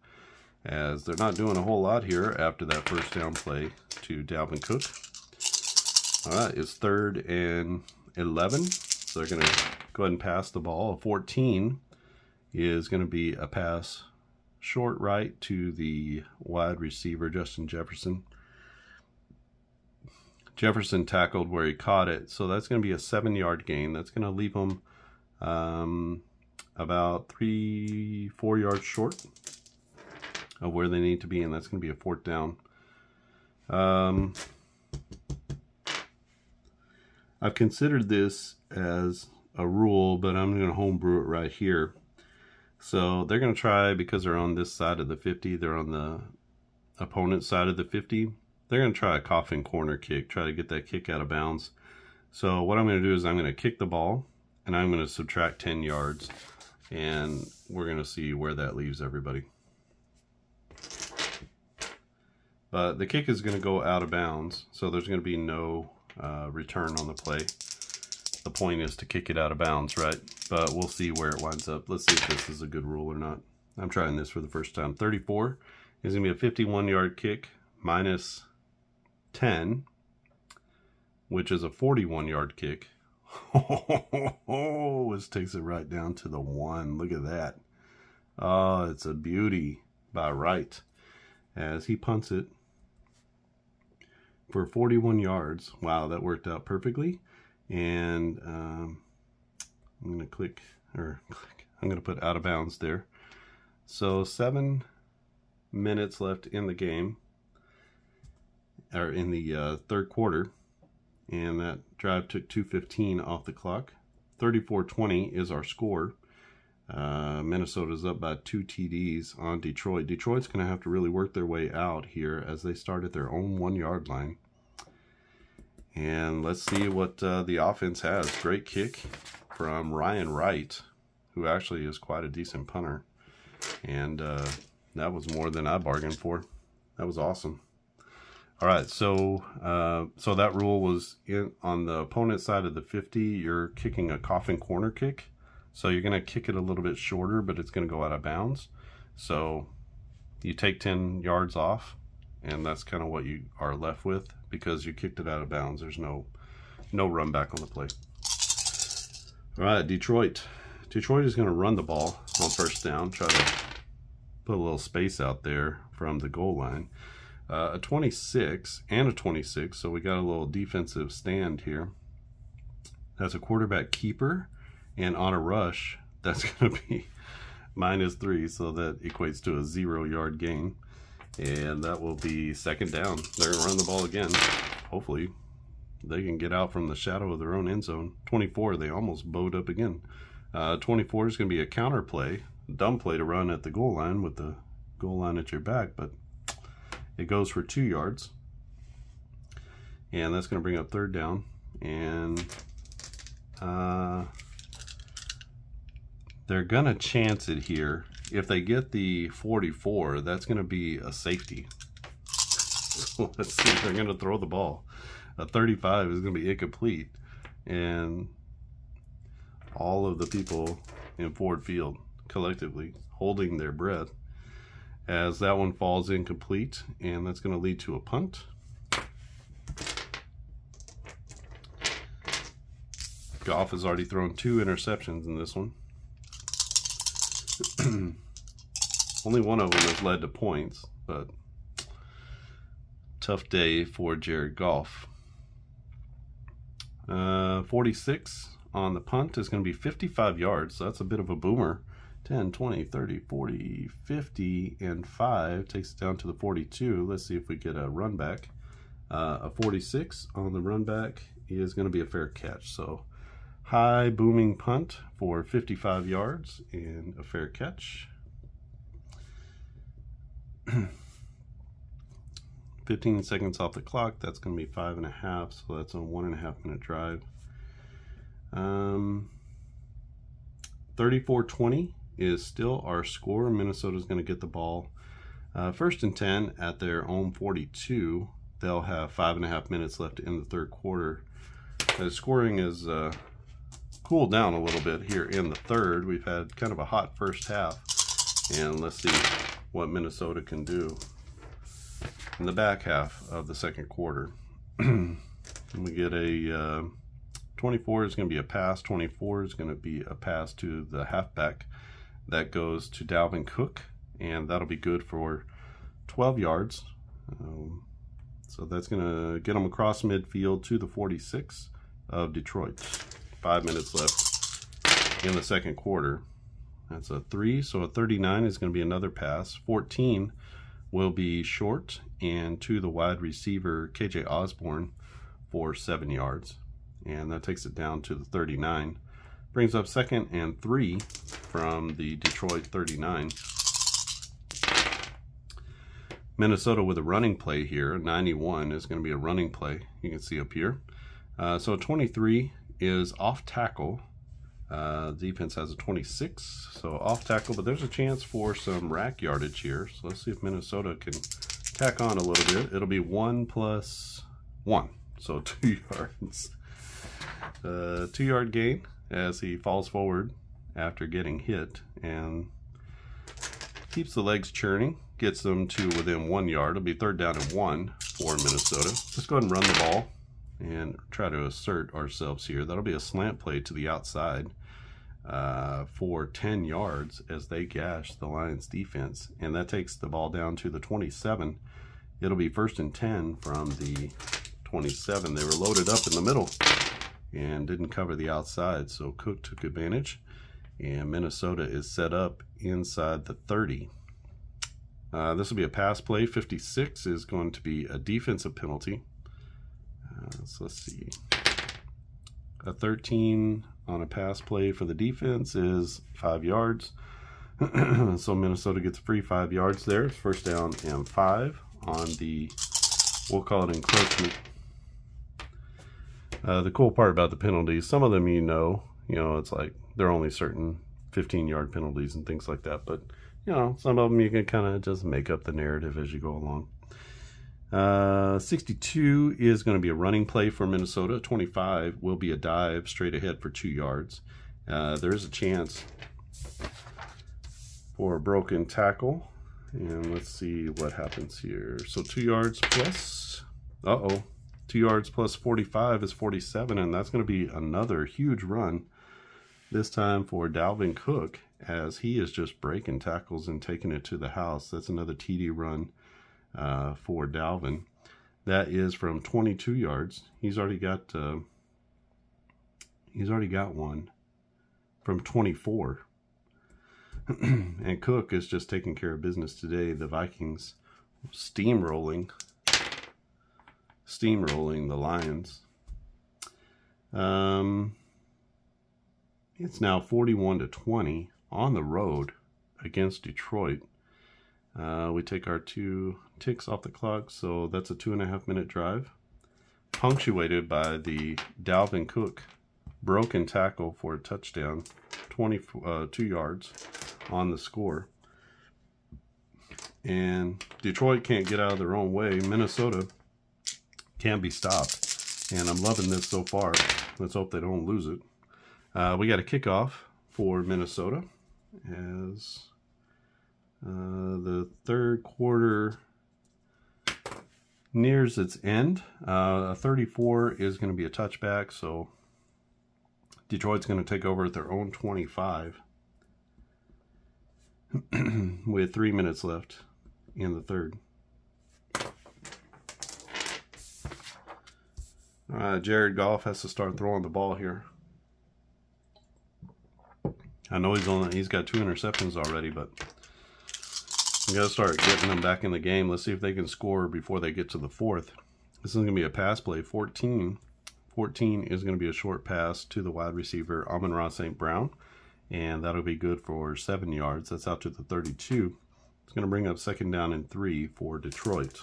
as they're not doing a whole lot here after that 1st down play to Dalvin Cook. All right, it's 3rd and 11. So they're going to go ahead and pass the ball. A 14 is going to be a pass short right to the wide receiver, Justin Jefferson. Jefferson tackled where he caught it, so that's going to be a 7-yard gain. That's going to leave him about 3-4 yards short of where they need to be, and that's going to be a 4th down. I've considered this as a rule, but I'm going to homebrew it right here. So they're going to try, because they're on this side of the 50, they're on the opponent's side of the 50, they're going to try a coffin corner kick, try to get that kick out of bounds. So what I'm going to do is I'm going to kick the ball, and I'm going to subtract 10 yards, and we're going to see where that leaves everybody. But the kick is going to go out of bounds, so there's going to be no return on the play. The point is to kick it out of bounds, right? But we'll see where it winds up. Let's see if this is a good rule or not. I'm trying this for the first time. 34 is going to be a 51-yard kick minus 10, which is a 41-yard kick. Oh, this takes it right down to the 1. Look at that. Oh, it's a beauty by Wright as he punts it for 41 yards. Wow, that worked out perfectly. And I'm going to I'm going to put out of bounds there. So 7 minutes left in the game, or in the 3rd quarter, and that drive took 2:15 off the clock. 34-20 is our score. Minnesota's up by 2 TDs on Detroit. Detroit's going to have to really work their way out here as they start at their own 1-yard line. And let's see what the offense has. Great kick from Ryan Wright, who actually is quite a decent punter. And that was more than I bargained for. That was awesome. All right, so that rule was on the opponent side of the 50. You're kicking a coffin corner kick. So you're going to kick it a little bit shorter, but it's going to go out of bounds. So you take 10 yards off, and that's kind of what you are left with because you kicked it out of bounds. There's no run back on the play. All right, Detroit. Detroit is going to run the ball on first down, try to put a little space out there from the goal line. A 26 and a 26, so we got a little defensive stand here. That's a quarterback keeper. And on a rush, that's going to be -3, so that equates to a 0-yard gain. And that will be 2nd down. They're going to run the ball again. Hopefully, they can get out from the shadow of their own end zone. 24, they almost bowed up again. 24 is going to be a counter play. A dumb play to run at the goal line with the goal line at your back, but it goes for 2 yards. And that's going to bring up 3rd down. And they're going to chance it here. If they get the 44, that's going to be a safety. So let's see if they're going to throw the ball. A 35 is going to be incomplete. And all of the people in Ford Field collectively holding their breath as that one falls incomplete. And that's going to lead to a punt. Goff has already thrown 2 interceptions in this one. Only one of them has led to points, but tough day for Jared Goff. 46 on the punt is going to be 55 yards, so that's a bit of a boomer. 10, 20, 30, 40, 50, and 5 takes it down to the 42. Let's see if we get a run back. A 46 on the run back is going to be a fair catch, so high booming punt for 55 yards and a fair catch. 15 seconds off the clock. That's going to be 5.5, so that's a 1.5 minute drive. 34-20 is still our score. Minnesota's going to get the ball 1st and 10 at their own 42. They'll have 5.5 minutes left in the 3rd quarter. The scoring is cooled down a little bit here in the 3rd. We've had kind of a hot first half, and let's see what Minnesota can do in the back half of the 2nd quarter. We get a 24 is going to be a pass. 24 is going to be a pass to the halfback that goes to Dalvin Cook, and that'll be good for 12 yards. So that's going to get them across midfield to the 46 of Detroit. 5 minutes left in the second quarter. That's a 3, so a 39 is going to be another pass. 14 will be short and to the wide receiver KJ Osborne for 7 yards, and that takes it down to the 39. Brings up 2nd and 3 from the Detroit 39. Minnesota with a running play here. 91 is going to be a running play. You can see up here. So 23 is off tackle. Defense has a 26, so off tackle, but there's a chance for some rack yardage here. So let's see if Minnesota can tack on a little bit. It'll be 1 + 1, so 2 yards. 2-yard gain as he falls forward after getting hit and keeps the legs churning, gets them to within 1 yard. It'll be 3rd down and 1 for Minnesota. Let's go ahead and run the ball and try to assert ourselves here. That'll be a slant play to the outside for 10 yards as they gash the Lions defense, and that takes the ball down to the 27. It'll be 1st and 10 from the 27. They were loaded up in the middle and didn't cover the outside, so Cook took advantage, and Minnesota is set up inside the 30. This will be a pass play. 56 is going to be a defensive penalty. So let's see. A 13 on a pass play for the defense is 5 yards. So Minnesota gets a free 5 yards there. It's 1st down and 5 on the, we'll call it encroachment. The cool part about the penalties, some of them it's like they're only certain 15-yard penalties and things like that. But, some of them you can kind of just make up the narrative as you go along. 62 is going to be a running play for Minnesota. 25 will be a dive straight ahead for 2 yards. There is a chance for a broken tackle. And let's see what happens here. So 2 yards plus, 2 yards plus 45 is 47, and that's going to be another huge run. This time for Dalvin Cook, as he is just breaking tackles and taking it to the house. That's another TD run for Dalvin. That is from 22 yards. He's already got one from 24. And Cook is just taking care of business today. The Vikings steamrolling the Lions. It's now 41-20 on the road against Detroit. We take our 2 ticks off the clock, so that's a 2.5 minute drive, punctuated by the Dalvin Cook broken tackle for a touchdown, 22 yards on the score. And Detroit can't get out of their own way. Minnesota can't be stopped, and I'm loving this so far. Let's hope they don't lose it. We got a kickoff for Minnesota as the third quarter nears its end. A 34 is going to be a touchback, so Detroit's going to take over at their own 25 with 3 minutes left in the third. Jared Goff has to start throwing the ball here. I know he's got 2 interceptions already, but we got to start getting them back in the game. Let's see if they can score before they get to the 4th. This is going to be a pass play. 14 is going to be a short pass to the wide receiver, Amon-Ra St. Brown, and that'll be good for 7 yards. That's out to the 32. It's going to bring up 2nd down and 3 for Detroit.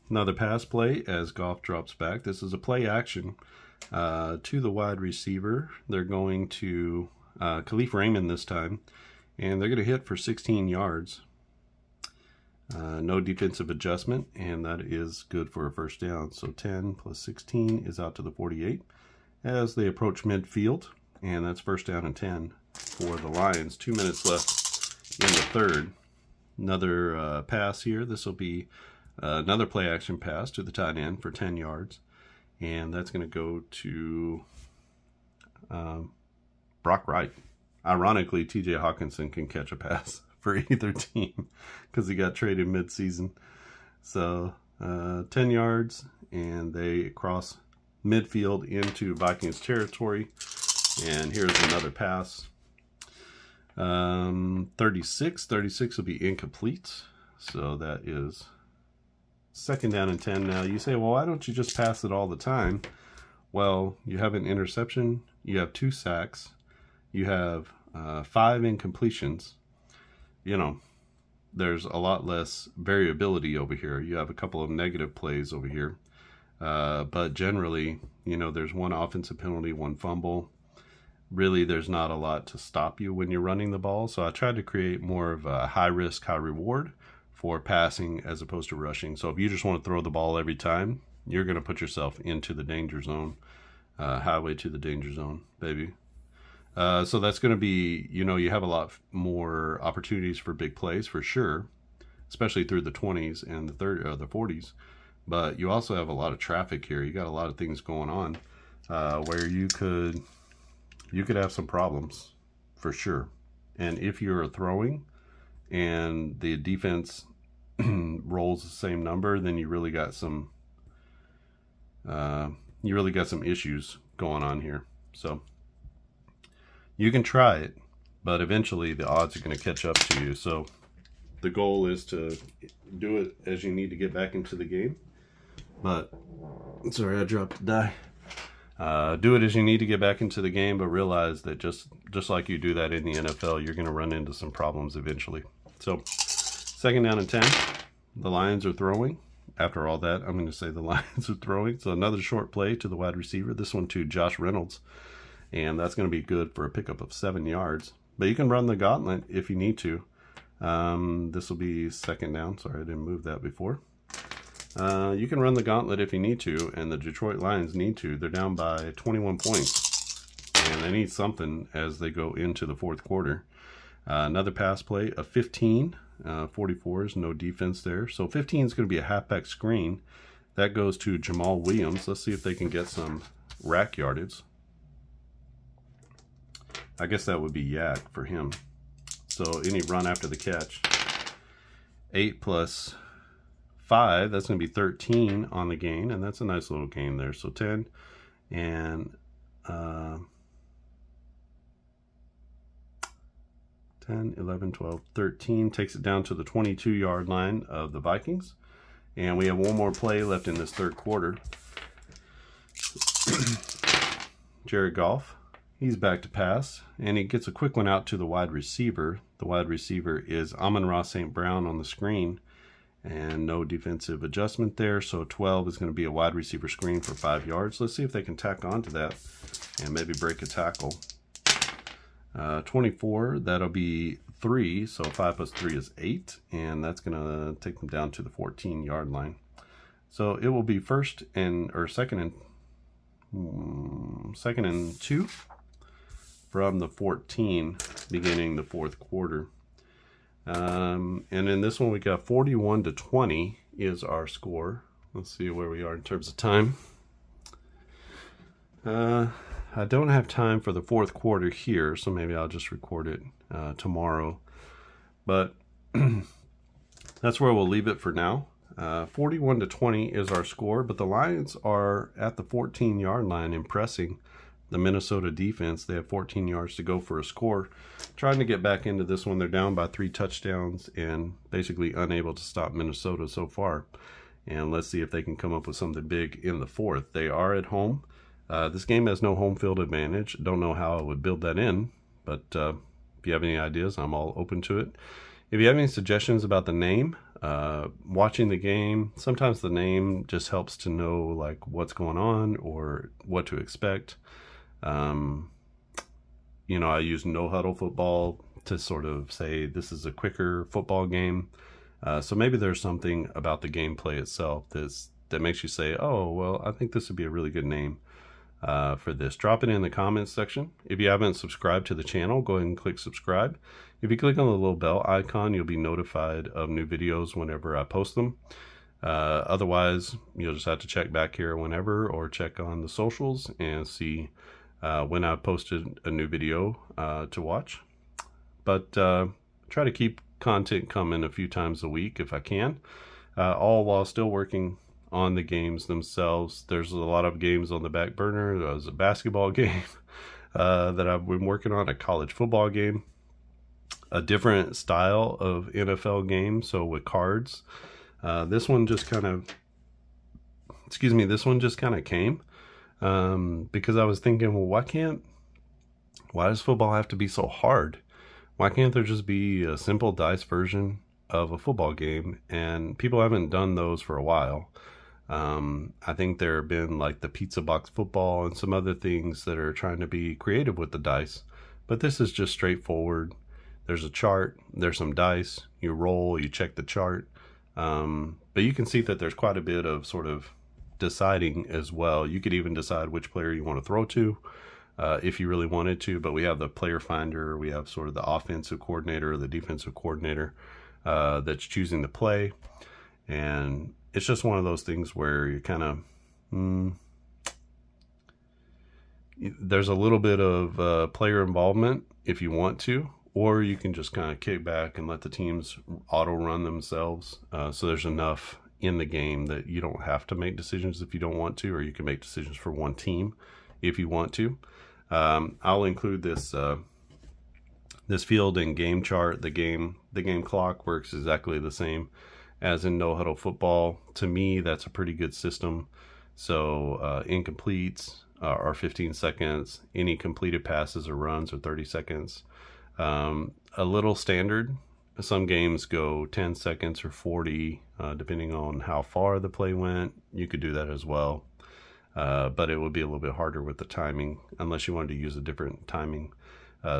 Another pass play as Goff drops back. This is a play action to the wide receiver. They're going to Khalif Raymond this time, and they're going to hit for 16 yards. No defensive adjustment, and that is good for a 1st down. So 10 plus 16 is out to the 48 as they approach midfield, and that's 1st down and 10 for the Lions. 2 minutes left in the third. Another pass here. This will be another play action pass to the tight end for 10 yards, and that's going to go to Brock Wright. ironically, TJ Hawkinson can catch a pass for either team because he got traded mid-season. So 10 yards, and they cross midfield into Vikings territory. And here's another pass. 36 will be incomplete. So that is 2nd down and 10. Now you say, well, why don't you just pass it all the time? Well, you have an interception, you have 2 sacks, you have 5 incompletions. You know, there's a lot less variability over here. You have a couple of negative plays over here. But generally, you know, there's 1 offensive penalty, 1 fumble. Really, there's not a lot to stop you when you're running the ball. So I tried to create more of a high risk, high reward for passing as opposed to rushing. So if you just want to throw the ball every time, you're going to put yourself into the danger zone, highway to the danger zone, baby. So that's going to be, you know, you have a lot more opportunities for big plays for sure, especially through the 20s and the 40s. But you also have a lot of traffic here. You got a lot of things going on where you could have some problems for sure. And if you're throwing and the defense rolls the same number, then you really got some issues going on here. So you can try it, but eventually the odds are going to catch up to you. So the goal is to do it as you need to get back into the game. But sorry, I dropped a die. Do it as you need to get back into the game, but realize that just like you do that in the NFL, you're going to run into some problems eventually. So 2nd down and 10. The Lions are throwing. After all that, I'm going to say the Lions are throwing. So another short play to the wide receiver. This one to Josh Reynolds. And that's going to be good for a pickup of 7 yards. But you can run the gauntlet if you need to. This will be 2nd down. Sorry, I didn't move that before. You can run the gauntlet if you need to, and the Detroit Lions need to. They're down by 21 points, and they need something as they go into the 4th quarter. Another pass play, a 15, 44s, no defense there. So 15 is going to be a halfback screen. That goes to Jamal Williams. Let's see if they can get some rack yardage. I guess that would be yak for him. So any run after the catch. 8 plus 5, that's going to be 13 on the gain, and that's a nice little gain there. So 10 and 10, 11, 12, 13 takes it down to the 22-yard line of the Vikings. And we have one more play left in this 3rd quarter. Jared Goff, he's back to pass, and he gets a quick one out to the wide receiver. The wide receiver is Amon-Ra St. Brown on the screen, and no defensive adjustment there. So 12 is going to be a wide receiver screen for 5 yards. Let's see if they can tack on to that and maybe break a tackle. 24, that'll be 3, so 5 plus 3 is 8, and that's going to take them down to the 14-yard line. So it will be second and 2 from the 14, beginning the 4th quarter. And in this one, we got 41-20 is our score. Let's see where we are in terms of time. I don't have time for the 4th quarter here, so maybe I'll just record it tomorrow. But that's where we'll leave it for now. 41-20 is our score, but the Lions are at the 14-yard line, impressing the Minnesota defense. They have 14 yards to go for a score. Trying to get back into this one. They're down by 3 touchdowns and basically unable to stop Minnesota so far. And let's see if they can come up with something big in the 4th. They are at home. This game has no home field advantage. Don't know how I would build that in, but if you have any ideas, I'm all open to it. If you have any suggestions about the name, watching the game, sometimes the name just helps to know like what's going on or what to expect. You know, I use no huddle football to sort of say this is a quicker football game. So maybe there's something about the gameplay itself that makes you say, oh, well, I think this would be a really good name for this. Drop it in the comments section. If you haven't subscribed to the channel, go ahead and click subscribe. If you click on the little bell icon, you'll be notified of new videos whenever I post them. Otherwise, you'll just have to check back here whenever, or check on the socials and see when I posted a new video to watch. But try to keep content coming a few times a week if I can, all while still working on the games themselves. There's a lot of games on the back burner. There's a basketball game that I've been working on, a college football game, a different style of NFL game, so with cards. This one just kind of, this one just kind of came because I was thinking, well, why does football have to be so hard? Why can't there just be a simple dice version of a football game? And people haven't done those for a while. I think there have been like the pizza box football and some other things that are trying to be creative with the dice. But this is just straightforward. There's a chart, there's some dice, you roll, you check the chart. But you can see that there's quite a bit of sort of deciding as well. You could even decide which player you want to throw to. If you really wanted to, but we have the player finder, we have sort of the offensive coordinator or the defensive coordinator that's choosing the play, and it's just one of those things where you kind of there's a little bit of player involvement if you want to, or you can just kind of kick back and let the teams auto run themselves, so there's enough in the game that you don't have to make decisions if you don't want to, or you can make decisions for one team if you want to. I'll include this this field and game chart. The game clock works exactly the same as in no huddle football. To me, that's a pretty good system. So incompletes are 15 seconds. Any completed passes or runs are 30 seconds. A little standard. Some games go 10 seconds or 40, depending on how far the play went. You could do that as well. But it would be a little bit harder with the timing unless you wanted to use a different timing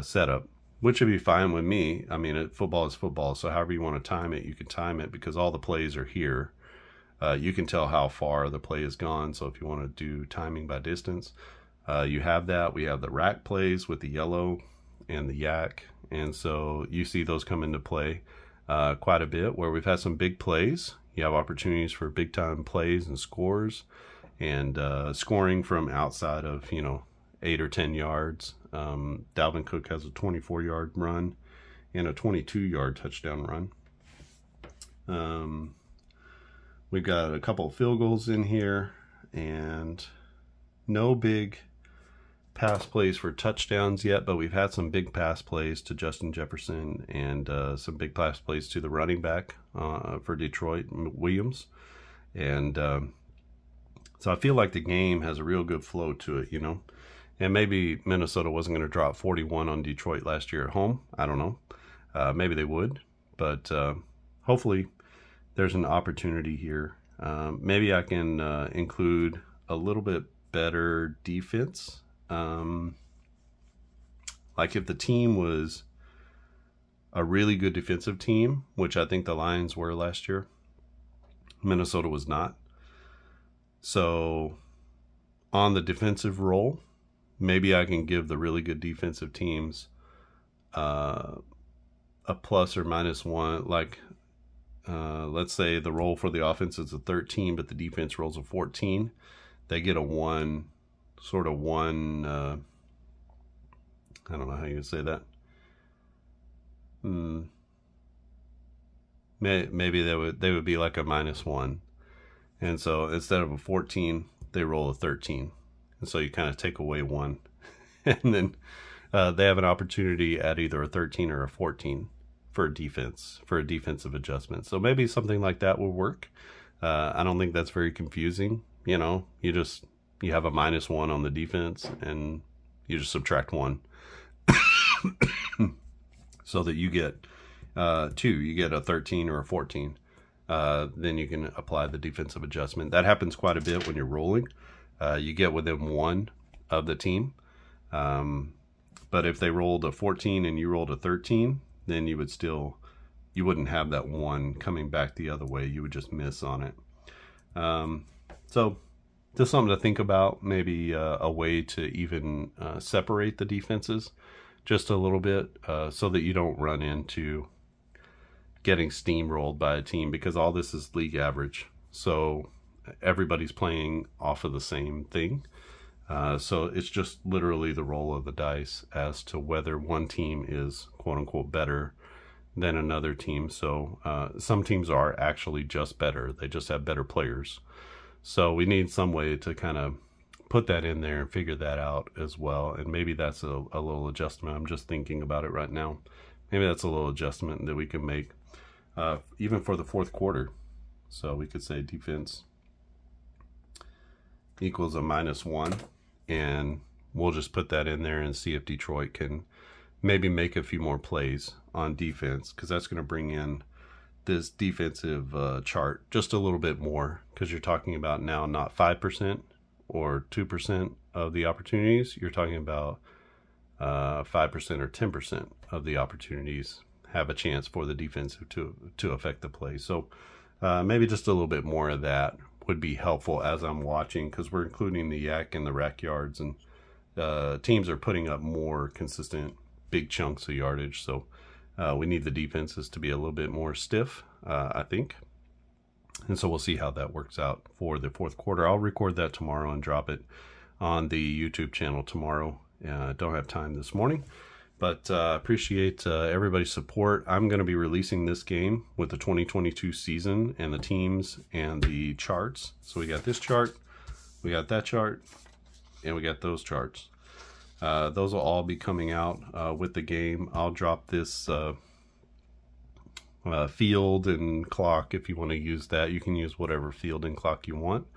setup, which would be fine with me. I mean, football is football, so however you want to time it, you can time it because all the plays are here. You can tell how far the play has gone, so if you want to do timing by distance, you have that. We have the rack plays with the yellow and the yak, and so you see those come into play quite a bit where we've had some big plays. You have opportunities for big time plays and scores. And scoring from outside of 8 or 10 yards. Dalvin Cook has a 24-yard run and a 22-yard touchdown run. We've got a couple of field goals in here, and no big pass plays for touchdowns yet, but we've had some big pass plays to Justin Jefferson and some big pass plays to the running back for Detroit, Williams. And so I feel like the game has a real good flow to it, And maybe Minnesota wasn't going to drop 41 on Detroit last year at home. I don't know. Maybe they would. But hopefully there's an opportunity here. Maybe I can include a little bit better defense. Like if the team was a really good defensive team, which I think the Lions were last year, Minnesota was not. So on the defensive role, maybe I can give the really good defensive teams a plus or minus one. Like, let's say the roll for the offense is a 13, but the defense rolls a 14. They get a one, I don't know how you would say that. Maybe they would be like a -1. And so instead of a 14, they roll a 13. And so you kind of take away one. And then they have an opportunity at either a 13 or a 14 for a defensive adjustment. So maybe something like that will work. I don't think that's very confusing. You have a -1 on the defense and you just subtract 1. So that you get 2. You get a 13 or a 14. Then you can apply the defensive adjustment. That happens quite a bit when you're rolling. You get within 1 of the team. But if they rolled a 14 and you rolled a 13, then you wouldn't have that 1 coming back the other way. You would just miss on it. So just something to think about. Maybe a way to even separate the defenses just a little bit so that you don't run into getting steamrolled by a team, because all this is league average. So everybody's playing off of the same thing. So it's just literally the roll of the dice as to whether one team is quote unquote better than another team. So some teams are actually just better. They just have better players. So we need some way to kind of put that in there and figure that out as well. And maybe that's a little adjustment. I'm just thinking about it right now. Maybe that's a little adjustment that we can make even for the fourth quarter. So we could say defense equals a -1, and we'll just put that in there and see if Detroit can maybe make a few more plays on defense, because that's going to bring in this defensive chart just a little bit more, because you're talking about now not 5% or 2% of the opportunities. You're talking about 5% or 10% of the opportunities have a chance for the defensive to affect the play. So maybe just a little bit more of that would be helpful as I'm watching, because we're including the yak and the rack yards, and teams are putting up more consistent big chunks of yardage. So we need the defenses to be a little bit more stiff, I think. And so we'll see how that works out for the fourth quarter. I'll record that tomorrow and drop it on the YouTube channel tomorrow. Don't have time this morning, but appreciate everybody's support. I'm going to be releasing this game with the 2022 season and the teams and the charts. So we got this chart, we got that chart, and we got those charts. Those will all be coming out with the game. I'll drop this field and clock if you want to use that. You can use whatever field and clock you want.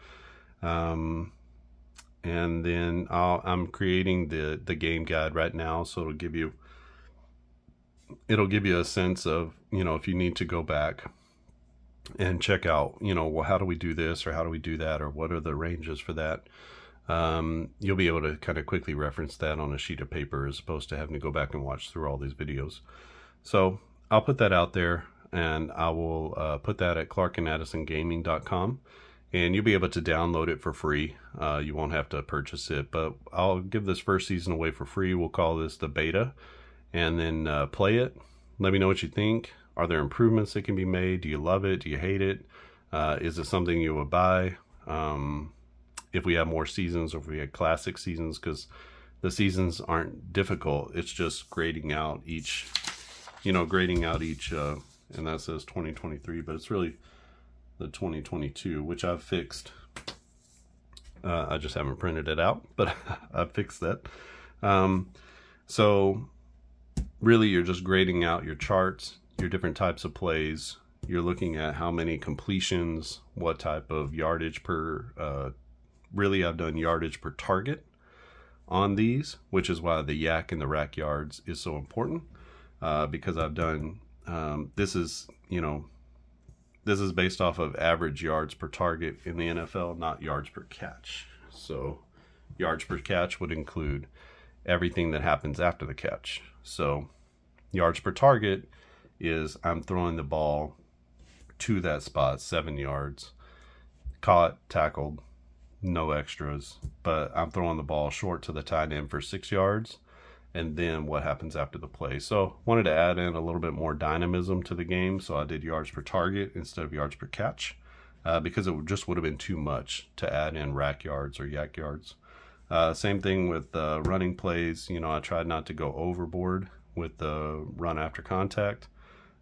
And then I'm creating the game guide right now, so it'll give you a sense of, you know, if you need to go back and check out, you know, well, how do we do this, or how do we do that, or what are the ranges for that. You'll be able to kind of quickly reference that on a sheet of paper, as opposed to having to go back and watch through all these videos. So I'll put that out there, and I will put that at clarkandaddisongaming.com, and you'll be able to download it for free. You won't have to purchase it, but I'll give this first season away for free. We'll call this the beta, and then play it. Let me know what you think. Are there improvements that can be made? Do you love it? Do you hate it? Is it something you would buy? If we have more seasons, or if we had classic seasons, because the seasons aren't difficult. It's just grading out each, and that says 2023, but it's really the 2022, which I've fixed. I just haven't printed it out, but I've fixed that. So really, you're just grading out your charts, your different types of plays. You're looking at how many completions, what type of yardage per, really I've done yardage per target on these, which is why the yak and the rack yards is so important, because I've done, this is based off of average yards per target in the NFL, not yards per catch. So yards per catch would include everything that happens after the catch. So yards per target is I'm throwing the ball to that spot, 7 yards, caught, tackled, no extras, but I'm throwing the ball short to the tight end for 6 yards, and then what happens after the play. So wanted to add in a little bit more dynamism to the game, so I did yards per target instead of yards per catch, because it just would have been too much to add in rack yards or yak yards. Same thing with running plays. I tried not to go overboard with the run after contact,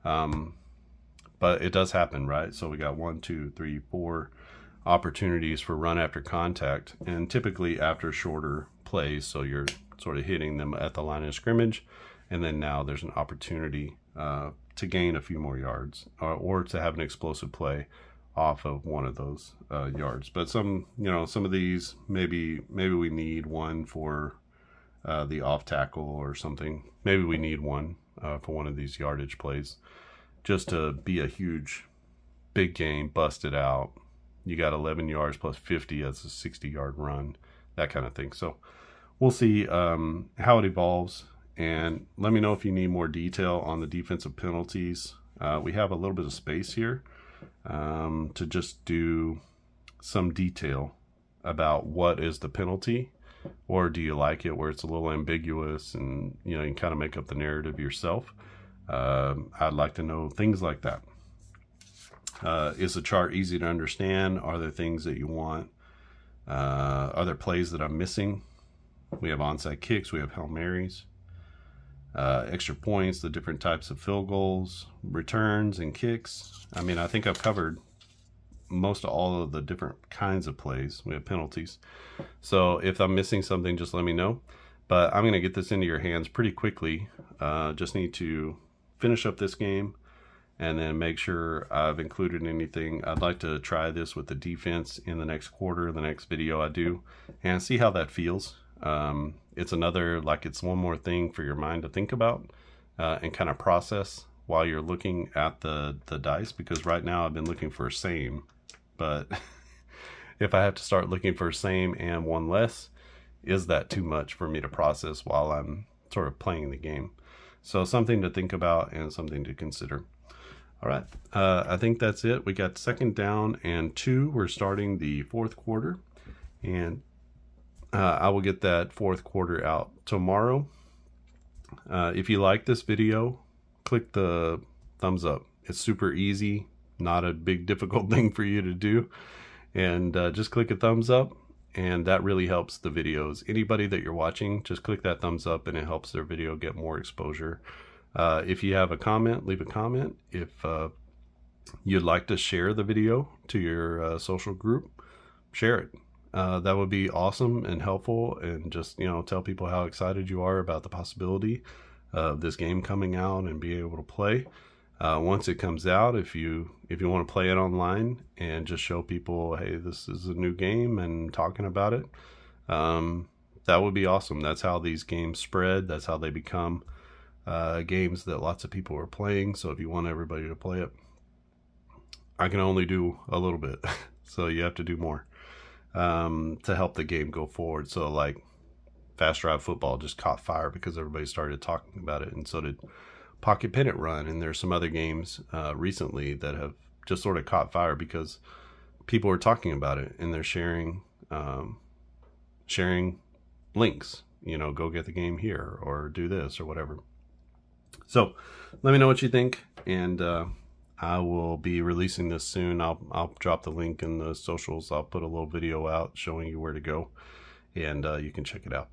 but it does happen, right? So we got 1, 2, 3, 4 opportunities for run after contact, and typically after shorter plays, so you're sort of hitting them at the line of scrimmage, and then now there's an opportunity to gain a few more yards, or to have an explosive play off of one of those yards. But some of these, maybe we need one for the off tackle or something. Maybe we need one for one of these yardage plays, just to be a huge big game, bust it out. You got 11 yards plus 50, that's a 60-yard run, that kind of thing. So we'll see how it evolves, and let me know if you need more detail on the defensive penalties. We have a little bit of space here to just do some detail about what is the penalty, or do you like it where it's a little ambiguous and you can kind of make up the narrative yourself. I'd like to know things like that. Is the chart easy to understand? Are there things that you want other plays that I'm missing. We have onside kicks, we have Hail Marys, extra points, the different types of field goals, returns and kicks. I mean, I think I've covered most of all of the different kinds of plays. We have penalties. So if I'm missing something, just let me know. But I'm going to get this into your hands pretty quickly. Just need to finish up this game and then make sure I've included anything. I'd like to try this with the defense in the next quarter, the next video I do, and see how that feels. It's another, like, it's one more thing for your mind to think about and kind of process while you're looking at the dice, because right now I've been looking for same, but if I have to start looking for same and one less, is that too much for me to process while I'm sort of playing the game? So something to think about and something to consider. All right, I think that's it. We got 2nd down and 2. We're starting the 4th quarter, and I will get that 4th quarter out tomorrow. If you like this video, click the thumbs up. It's super easy, not a big difficult thing for you to do, and just click a thumbs up, and that really helps the videos. Anybody that you're watching, just click that thumbs up and it helps their video get more exposure. If you have a comment, leave a comment. If you'd like to share the video to your social group, share it. That would be awesome and helpful, and just, you know, tell people how excited you are about the possibility of this game coming out and being able to play. Once it comes out, if you want to play it online and just show people, hey, this is a new game, and talking about it, that would be awesome. That's how these games spread. That's how they become games that lots of people are playing. So if you want everybody to play it, I can only do a little bit, so you have to do more to help the game go forward. So like Fast Drive Football just caught fire because everybody started talking about it, and so did Pocket Pennant Run, and there's some other games recently that have just sort of caught fire because people are talking about it, and they're sharing links, you know, go get the game here or do this or whatever. So let me know what you think, and I will be releasing this soon. I'll drop the link in the socials. I'll put a little video out showing you where to go, and you can check it out.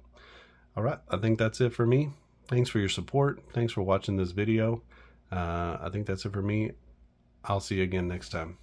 All right, I think that's it for me. Thanks for your support. Thanks for watching this video. I think that's it for me. I'll see you again next time.